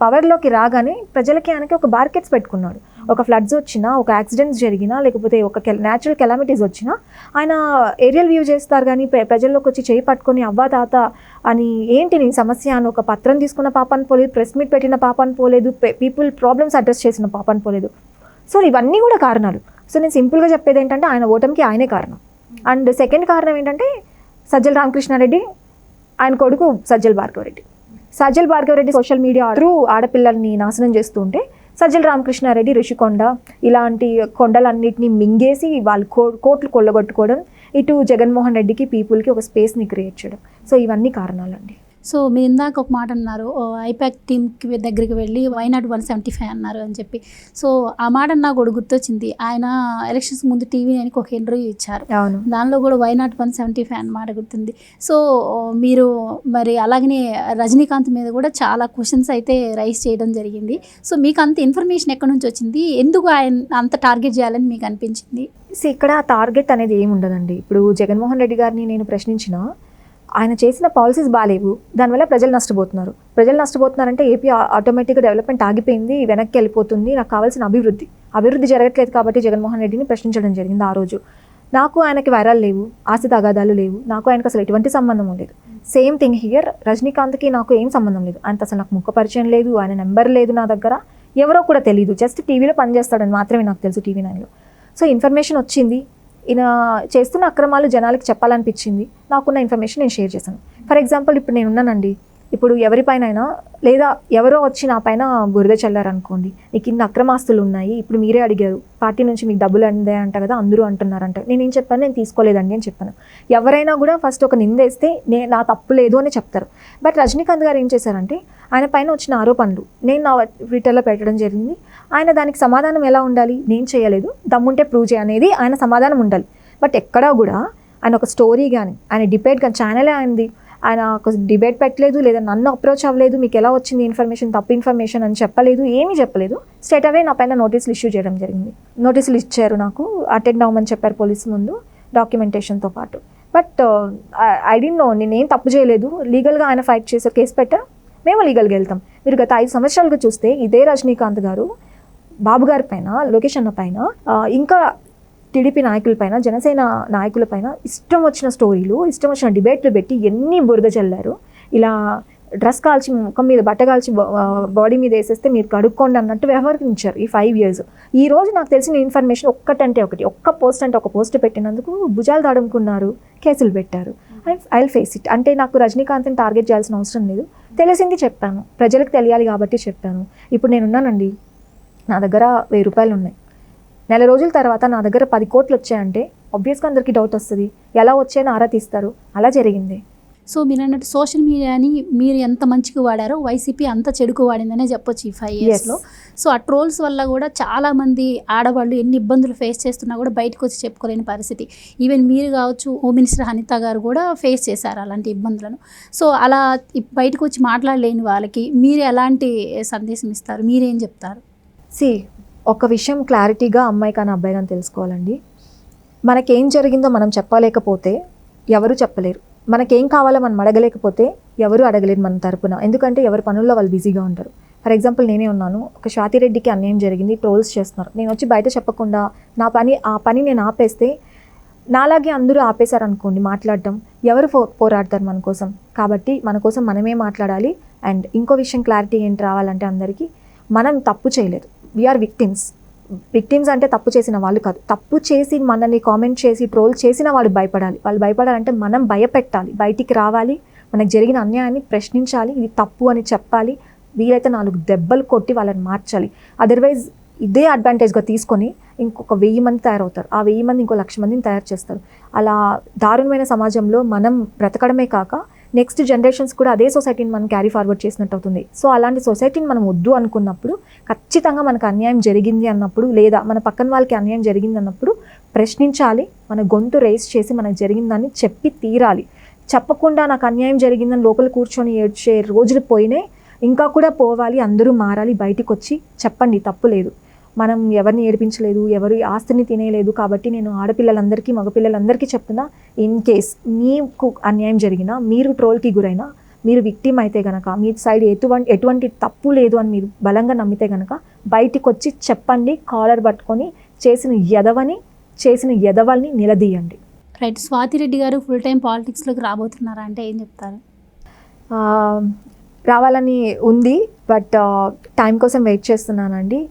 పవర్లోకి రాగానే ప్రజలకి ఆయనకి ఒక బార్కెట్స్ పెట్టుకున్నాడు. ఒక ఫ్లడ్స్ వచ్చినా, ఒక యాక్సిడెంట్స్ జరిగినా, లేకపోతే ఒక న్యాచురల్ కెలామిటీస్ వచ్చినా ఆయన ఏరియల్ వ్యూ చేస్తారు, కానీ ప్రజల్లోకి వచ్చి చేయి పట్టుకొని అవ్వా తాత అని ఏంటి నీ సమస్య అని ఒక పత్రం తీసుకున్న పాపాన్ని పోలేదు, ప్రెస్ మీట్ పెట్టిన పాపాన్ని పోలేదు, పీపుల్ ప్రాబ్లమ్స్ అడ్రస్ చేసిన పాపాన్ని పోలేదు. సో ఇవన్నీ కూడా కారణాలు. సో నేను సింపుల్గా చెప్పేది ఏంటంటే, ఆయన ఓటమికి ఆయనే కారణం. అండ్ సెకండ్ కారణం ఏంటంటే సజ్జల రామకృష్ణారెడ్డి, ఆయన కొడుకు Sajjala Bhargav Reddy. Sajjala Bhargav Reddy social media through ఆడపిల్లల్ని నాశనం చేస్తూ ఉంటే, సజ్జల రామకృష్ణారెడ్డి ఋషికొండ ఇలాంటి కొండలన్నింటినీ మింగేసి వాళ్ళు కోట్లు కొల్లగొట్టుకోవడం, ఇటు జగన్మోహన్ రెడ్డికి పీపుల్కి ఒక స్పేస్ని క్రియేట్ చేయడం. సో ఇవన్నీ కారణాలండి. సో మీరు ఇందాక ఒక మాట అన్నారు, ఐపాక్ టీమ్కి దగ్గరికి వెళ్ళి వై నాట్ 175 అన్నారు అని చెప్పి. సో ఆ మాట నాకు కూడా గుర్తొచ్చింది. ఆయన ఎలక్షన్స్ ముందు టీవీ నైన్కి ఒక ఇంటర్వ్యూ ఇచ్చారు, దానిలో కూడా వై నాట్ 175 అన్న మాట గుర్తుంది. సో మీరు మరి అలాగనే రజనీకాంత్ మీద కూడా చాలా క్వశ్చన్స్ అయితే రైజ్ చేయడం జరిగింది. సో మీకు అంత ఇన్ఫర్మేషన్ ఎక్కడి నుంచి వచ్చింది, ఎందుకు ఆయన అంత టార్గెట్ చేయాలని మీకు అనిపించింది? ఇక్కడ టార్గెట్ అనేది ఏమి ఉండదండి. ఇప్పుడు జగన్మోహన్ రెడ్డి గారిని నేను ప్రశ్నించిన, ఆయన చేసిన పాలసీస్ బాగాలేవు, దానివల్ల ప్రజలు నష్టపోతున్నారంటే ఏపీ ఆటోమేటిక్గా డెవలప్మెంట్ ఆగిపోయింది, వెనక్కి వెళ్ళిపోతుంది, నాకు కావాల్సిన అభివృద్ధి జరగట్లేదు కాబట్టి జగన్మోహన్ రెడ్డిని ప్రశ్నించడం జరిగింది. ఆ రోజు నాకు ఆయనకి వైరాలు లేవు, ఆస్తి తగాదాలు లేవు, నాకు ఆయనకు అసలు ఎటువంటి సంబంధం లేదు. సేమ్ థింగ్ హియర్, రజనీకాంత్కి నాకు ఏం సంబంధం లేదు, ఆయనతో అసలు నాకు ముఖ పరిచయం లేదు, ఆయన నెంబర్ లేదు నా దగ్గర, ఎవరో కూడా తెలియదు, జస్ట్ టీవీలో పనిచేస్తాడని మాత్రమే నాకు తెలుసు, టీవీ 9లో. సో ఇన్ఫర్మేషన్ వచ్చింది, ఈయన చేస్తున్న అక్రమాలు జనాలకి చెప్పాలనిపించింది, నాకున్న ఇన్ఫర్మేషన్ నేను షేర్ చేశాను. ఫర్ ఎగ్జాంపుల్, ఇప్పుడు నేను ఉన్నానండి, ఇప్పుడు ఎవరిపైన అయినా లేదా ఎవరో వచ్చి నా పైన బురద చల్లారనుకోండి, నీకు ఇన్ని అక్రమాస్తులు ఉన్నాయి, ఇప్పుడు మీరే అడిగారు పార్టీ నుంచి మీకు డబ్బులు అందే అంట కదా, అందరూ అంటున్నారంట. నేనేం చెప్పాను, నేను తీసుకోలేదండి అని చెప్పాను. ఎవరైనా కూడా ఫస్ట్ ఒక నిందేస్తే నా తప్పు లేదు అని చెప్తారు. బట్ రజనీకాంత్ గారు ఏం చేశారంటే, ఆయన పైన వచ్చిన ఆరోపణలు నేను నా ట్విట్టర్లో పెట్టడం జరిగింది. ఆయన దానికి సమాధానం ఎలా ఉండాలి, నేను చేయలేదు, దమ్ముంటే ప్రూవ్ చేయనేది ఆయన సమాధానం ఉండాలి. బట్ ఎక్కడా కూడా ఆయన ఒక స్టోరీ కానీ, ఆయన డిబేట్ కానీ, ఛానలే ఆయనది, ఆయన ఒక డిబేట్ పెట్టలేదు, లేదా నన్ను అప్రోచ్ అవ్వలేదు, మీకు ఎలా వచ్చింది ఇన్ఫర్మేషన్, తప్పు ఇన్ఫర్మేషన్ అని చెప్పలేదు, ఏమీ చెప్పలేదు. స్ట్రైట్ అవే నా పైన నోటీసులు ఇష్యూ చేయడం జరిగింది. నోటీసులు ఇచ్చారు, నాకు అటెండ్ అవ్వమని చెప్పారు పోలీసు ముందు డాక్యుమెంటేషన్తో పాటు. బట్ ఐ డోంట్ నో, నేనేం తప్పు చేయలేదు, లీగల్గా ఆయన ఫైట్ చేశారు, కేసు పెట్టారు, మేము లీగల్గా వెళ్తాం. మీరు గత 5 సంవత్సరాలుగా చూస్తే ఇదే రజనీకాంత్ గారు బాబు గారి పైన, లోకేష్ అన్న పైన, ఇంకా టీడీపీ నాయకులపైన, జనసేన నాయకులపైన ఇష్టం వచ్చిన స్టోరీలు, ఇష్టం వచ్చిన డిబేట్లు పెట్టి ఎన్ని బురద చల్లారు. ఇలా డ్రెస్ కాల్చి, ముఖం మీద బట్ట కాల్చి, బాడీ మీద వేసేస్తే మీరు కడుక్కోండి అన్నట్టు వ్యవహరించారు ఈ 5 years. ఈ రోజు నాకు తెలిసిన ఇన్ఫర్మేషన్ ఒక్క పోస్ట్ అంటే ఒక పోస్ట్ పెట్టినందుకు భుజాలు తడుముకున్నారు, కేసులు పెట్టారు. I will face it. అంటే నాకు రజనీకాంత్ని టార్గెట్ చేయాల్సిన అవసరం లేదు, తెలిసింది చెప్పాను, ప్రజలకు తెలియాలి కాబట్టి చెప్పాను. ఇప్పుడు నేనున్నానండి, నా దగ్గర 1000 రూపాయలు ఉన్నాయి, నెల రోజుల తర్వాత నా దగ్గర 10 కోట్లు వచ్చాయంటే ఆబ్వియస్గా అందరికీ డౌట్ వస్తుంది, ఎలా వచ్చాయని ఆరా తీస్తారు. అలా జరిగింది. సో మీరు అన్నట్టు సోషల్ మీడియాని మీరు ఎంత మంచిగా వాడారో వైసీపీ అంత చెడుకు వాడిందనే చెప్పొచ్చు ఈ 5 ఇయర్స్లో. సో ఆ ట్రోల్స్ వల్ల కూడా చాలామంది ఆడవాళ్ళు ఎన్ని ఇబ్బందులు ఫేస్ చేస్తున్నా కూడా బయటకు వచ్చి చెప్పుకోలేని పరిస్థితి. ఈవెన్ మీరు కావచ్చు, హోమ్ మినిస్టర్ అనిత గారు కూడా ఫేస్ చేశారు అలాంటి ఇబ్బందులను. సో అలా బయటకు వచ్చి మాట్లాడలేని వాళ్ళకి మీరు ఎలాంటి సందేశం ఇస్తారు, మీరేం చెప్తారు? ఒక విషయం క్లారిటీగా అమ్మాయి కానీ అబ్బాయి కానీ తెలుసుకోవాలండి. మనకేం జరిగిందో మనం చెప్పలేకపోతే ఎవరు చెప్పలేరు. మనకేం కావాలో మనం అడగలేకపోతే ఎవరు అడగలేరు మన తరపున. ఎందుకంటే ఎవరి పనుల్లో వాళ్ళు బిజీగా ఉంటారు. ఫర్ ఎగ్జాంపుల్ నేనే ఉన్నాను, ఒక స్వాతిరెడ్డికి అన్యాయం జరిగింది, ట్రోల్స్ చేస్తున్నారు. నేను వచ్చి బయట చెప్పకుండా ఆ పని నేను ఆపేస్తే నాలాగే అందరూ ఆపేశారనుకోండి మాట్లాడటం, ఎవరు పోరాడతారు మన కోసం? కాబట్టి మన కోసం మనమే మాట్లాడాలి. అండ్ ఇంకో విషయం క్లారిటీ ఏంటి రావాలంటే అందరికీ, మనం తప్పు చేయలేదు. వీఆర్ విక్టిమ్స్ అంటే తప్పు చేసిన వాళ్ళు కాదు. తప్పు చేసి మనల్ని కామెంట్ చేసి ట్రోల్ చేసిన వాళ్ళు భయపడాలి. వాళ్ళు భయపడాలంటే మనం భయపెట్టాలి, బయటికి రావాలి, మనకు జరిగిన అన్యాయాన్ని ప్రశ్నించాలి, ఇది తప్పు అని చెప్పాలి, వీలైతే 4 దెబ్బలు కొట్టి వాళ్ళని మార్చాలి. అదర్వైజ్ ఇదే అడ్వాంటేజ్గా తీసుకొని ఇంకొక 1000 మంది తయారవుతారు. ఆ 1000 మంది ఇంకో 1,00,000 మందిని తయారు చేస్తారు. అలా దారుణమైన సమాజంలో మనం బ్రతకడమే కాక నెక్స్ట్ జనరేషన్స్ కూడా అదే సొసైటీని మనం క్యారీ ఫార్వర్డ్ చేసినట్టు అవుతుంది. సో అలాంటి సొసైటీని మనం వద్దు అనుకున్నప్పుడు, ఖచ్చితంగా మనకు అన్యాయం జరిగింది అన్నప్పుడు, లేదా మన పక్కన వాళ్ళకి అన్యాయం జరిగింది అన్నప్పుడు ప్రశ్నించాలి, మన గొంతు రేస్ చేసి మనకు జరిగిందని చెప్పి తీరాలి. చెప్పకుండా నాకు అన్యాయం జరిగిందని లోపల కూర్చొని ఏడ్చే రోజులు పోయినాయి, ఇంకా కూడా పోవాలి. అందరూ మారాలి, బయటికి వచ్చి చెప్పండి తప్పు లేదు, మనం ఎవరిని ఏడిపించలేదు, ఎవరి ఆస్తిని తినేయలేదు. కాబట్టి నేను ఆడపిల్లలందరికీ మగపిల్లలందరికీ చెప్తున్నా, ఇన్ కేస్ మీకు అన్యాయం జరిగినా, మీరు ట్రోల్కి గురైనా, మీరు విక్టిమ్ అయితే కనుక, మీ సైడ్ ఎటువంటి తప్పు లేదు అని మీరు బలంగా నమ్మితే కనుక బయటికి వచ్చి చెప్పండి. కాలర్ పట్టుకొని చేసిన ఎదవల్ని నిలదీయండి. రైట్. స్వాతిరెడ్డి గారు ఫుల్ టైం పాలిటిక్స్లోకి రాబోతున్నారా అంటే ఏం చెప్తారు? రావాలని ఉంది, బట్ టైం కోసం వెయిట్ చేస్తున్నానండి.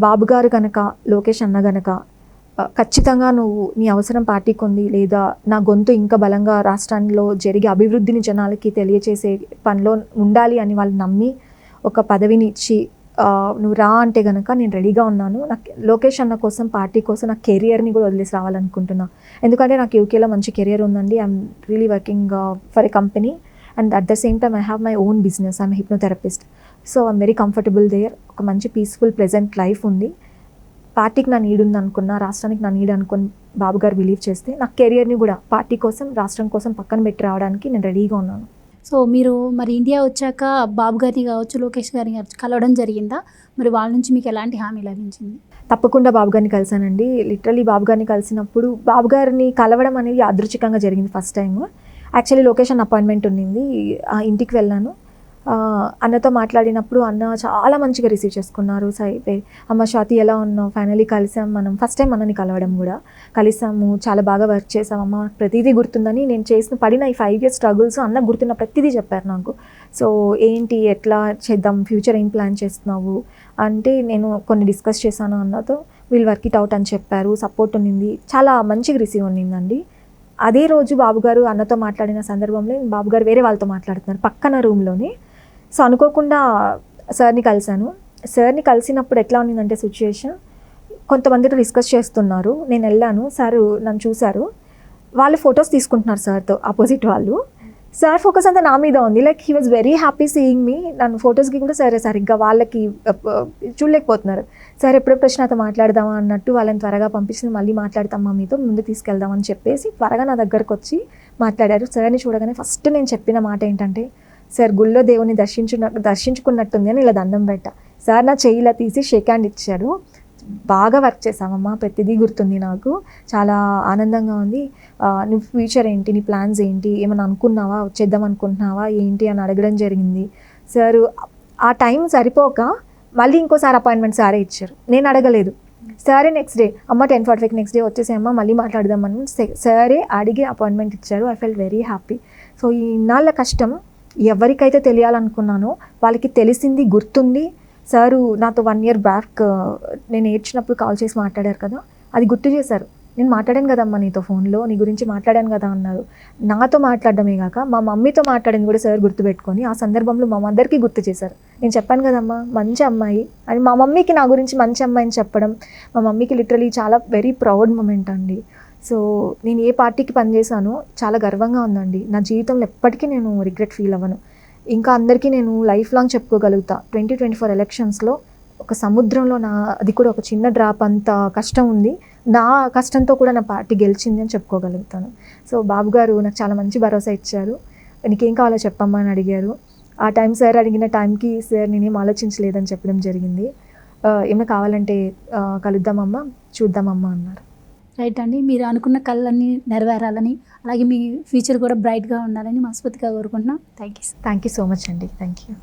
బాబు గారు కనుక, లోకేష్ అన్న కనుక ఖచ్చితంగా నువ్వు నీ అవసరం పార్టీకి ఉంది, లేదా నా గొంతు ఇంకా బలంగా రాష్ట్రంలో జరిగే అభివృద్ధిని జనాలకి తెలియచేసే పనిలో ఉండాలి అని వాళ్ళు నమ్మి ఒక పదవిని ఇచ్చి నువ్వు రా అంటే కనుక నేను రెడీగా ఉన్నాను. నాకు లోకేష్ అన్న కోసం, పార్టీ కోసం నా కెరియర్ని కూడా వదిలేసి రావాలనుకుంటున్నా. ఎందుకంటే నాకు యూకేలో మంచి కెరియర్ ఉందండి. I'm really working for a company and at the same time I have my own business. I'm hypnotherapist. So I'm very comfortable there. ఒక మంచి పీస్ఫుల్ ప్లెజెంట్ లైఫ్ ఉంది. పార్టీకి నా నీడ్ ఉంది అనుకున్నా, రాష్ట్రానికి నా నీడ్ అనుకుని బాబు గారు బిలీవ్ చేస్తే నా కెరియర్ని కూడా పార్టీ కోసం, రాష్ట్రం కోసం పక్కన పెట్టి రావడానికి నేను రెడీగా ఉన్నాను. సో మీరు మరి ఇండియా వచ్చాక బాబు గారిని కావచ్చు, లోకేష్ గారిని కావచ్చు కలవడం జరిగిందా? మరి వాళ్ళ నుంచి మీకు ఎలాంటి హామీ లభించింది? తప్పకుండా బాబు గారిని కలిసానండి. లిటరలీ బాబు గారిని కలిసినప్పుడు బాబు గారిని కలవడం అనేది యాదృచ్ఛికంగా జరిగింది. First time actually location appointment ఉన్నింది, ఇంటికి వెళ్ళాను. అన్నతో మాట్లాడినప్పుడు అన్న చాలా మంచిగా రిసీవ్ చేసుకున్నారు. అమ్మ స్వాతి ఎలా ఉన్నావు, ఫైనలీ కలిసాం, మనం ఫస్ట్ టైం అన్నని కలవడం కూడా కలిసాము, చాలా బాగా వర్క్ చేసామమ్మ, ప్రతిదీ గుర్తుందని నేను పడిన ఈ 5 years స్ట్రగుల్స్ అన్న గుర్తున్న ప్రతిదీ చెప్పారు నాకు. సో ఏంటి, ఎట్లా చేద్దాం, ఫ్యూచర్ ఏం ప్లాన్ చేస్తున్నావు అంటే నేను కొన్ని డిస్కస్ చేశాను అన్నతో. వీళ్ళు వర్క్ ఇట్ అవుట్ అని చెప్పారు, సపోర్ట్ ఉన్నింది, చాలా మంచిగా రిసీవ్ ఉన్నిందండి. అదే రోజు బాబుగారు అన్నతో మాట్లాడిన సందర్భంలో బాబుగారు వేరే వాళ్ళతో మాట్లాడుతున్నారు పక్కన రూమ్లోనే. సో అనుకోకుండా సార్ని కలిశాను. సార్ని కలిసినప్పుడు ఎట్లా ఉన్నిందంటే సిచ్యుయేషన్, కొంతమందితో డిస్కస్ చేస్తున్నారు, నేను వెళ్ళాను, సార్ నన్ను చూశారు, వాళ్ళు ఫొటోస్ తీసుకుంటున్నారు సార్తో, ఆపోజిట్ వాళ్ళు. సార్ ఫోకస్ అంతా నా మీద ఉంది. Like he was very happy seeing me. నన్ను ఫొటోస్కి కూడా సరిగ్గా వాళ్ళకి చూడలేకపోతున్నారు. సార్ ఎప్పుడెప్పుడు వచ్చిన నాతో మాట్లాడదామా అన్నట్టు వాళ్ళని త్వరగా పంపించి మళ్ళీ మాట్లాడతామా మీతో, ముందు తీసుకెళ్దామని చెప్పేసి త్వరగా నా దగ్గరకు వచ్చి మాట్లాడారు. సార్ని చూడగానే ఫస్ట్ నేను చెప్పిన మాట ఏంటంటే, సార్ గుళ్ళో దేవుని దర్శించుకున్నట్టుంది అని ఇలా దండం పెట్టా. సార్ నా చెయ్యి ఇలా తీసి షేక్ హ్యాండ్ ఇచ్చారు. బాగా వర్క్ చేసామమ్మా, ప్రతిదీ గుర్తుంది నాకు, చాలా ఆనందంగా ఉంది. నీ ఫ్యూచర్ ఏంటి, నీ ప్లాన్స్ ఏంటి, ఏమైనా అనుకున్నావా, వచ్చేద్దాం అనుకుంటున్నావా ఏంటి అని అడగడం జరిగింది. సార్ ఆ టైం సరిపోక మళ్ళీ ఇంకోసారి అపాయింట్మెంట్ సారే ఇచ్చారు, నేను అడగలేదు. సరే నెక్స్ట్ డే అమ్మ 10:45 నెక్స్ట్ డే వచ్చేసేయమ్మ మళ్ళీ మాట్లాడదామని సరే అడిగి అపాయింట్మెంట్ ఇచ్చారు. I felt very happy. So ఈ ఇన్నాళ్ళ కష్టం ఎవరికైతే తెలియాలనుకున్నానో వాళ్ళకి తెలిసింది, గుర్తుంది. సారు నాతో 1 year బ్యాక్ నేను ఏడ్చినప్పుడు కాల్ చేసి మాట్లాడారు కదా, అది గుర్తు చేశారు. నేను మాట్లాడాను కదమ్మా నీతో ఫోన్లో, నీ గురించి మాట్లాడాను కదా అన్నారు. నాతో మాట్లాడడమే కాక మా మమ్మీతో మాట్లాడింది కూడా సార్ గుర్తుపెట్టుకొని ఆ సందర్భంలో మా మదర్కి గుర్తు చేశారు. నేను చెప్పాను కదమ్మా మంచి అమ్మాయి అని మా మమ్మీకి నా గురించి మంచి అమ్మాయిని చెప్పడం మా మమ్మీకి లిటరలీ చాలా వెరీ ప్రౌడ్ మూమెంట్ అండి. సో నేను ఏ పార్టీకి పనిచేశానో చాలా గర్వంగా ఉందండి. నా జీవితంలో ఎప్పటికీ నేను రిగ్రెట్ ఫీల్ అవ్వను. ఇంకా అందరికీ నేను లైఫ్ లాంగ్ చెప్పుకోగలుగుతా 2024 ఎలక్షన్స్లో ఒక సముద్రంలో అది కూడా ఒక చిన్న డ్రాప్ అంత కష్టం ఉంది, నా కష్టంతో కూడా నా పార్టీ గెలిచింది అని చెప్పుకోగలుగుతాను. సో బాబు గారు నాకు చాలా మంచి భరోసా ఇచ్చారు. నీకేం కావాలో చెప్పమ్మా అని అడిగారు. ఆ టైం సార్ అడిగిన టైంకి సార్ నేనేం ఆలోచించలేదని చెప్పడం జరిగింది. ఏమైనా కావాలంటే కలుద్దామమ్మా, చూద్దామమ్మా అన్నారు. రైట్ అండి, మీరు అనుకున్న కళ్ళన్నీ నెరవేరాలని, అలాగే మీ ఫ్యూచర్ కూడా బ్రైట్గా ఉండాలని మనస్ఫూర్తిగా కోరుకుంటున్నాం. Thank you. Thank you so much అండి. Thank you.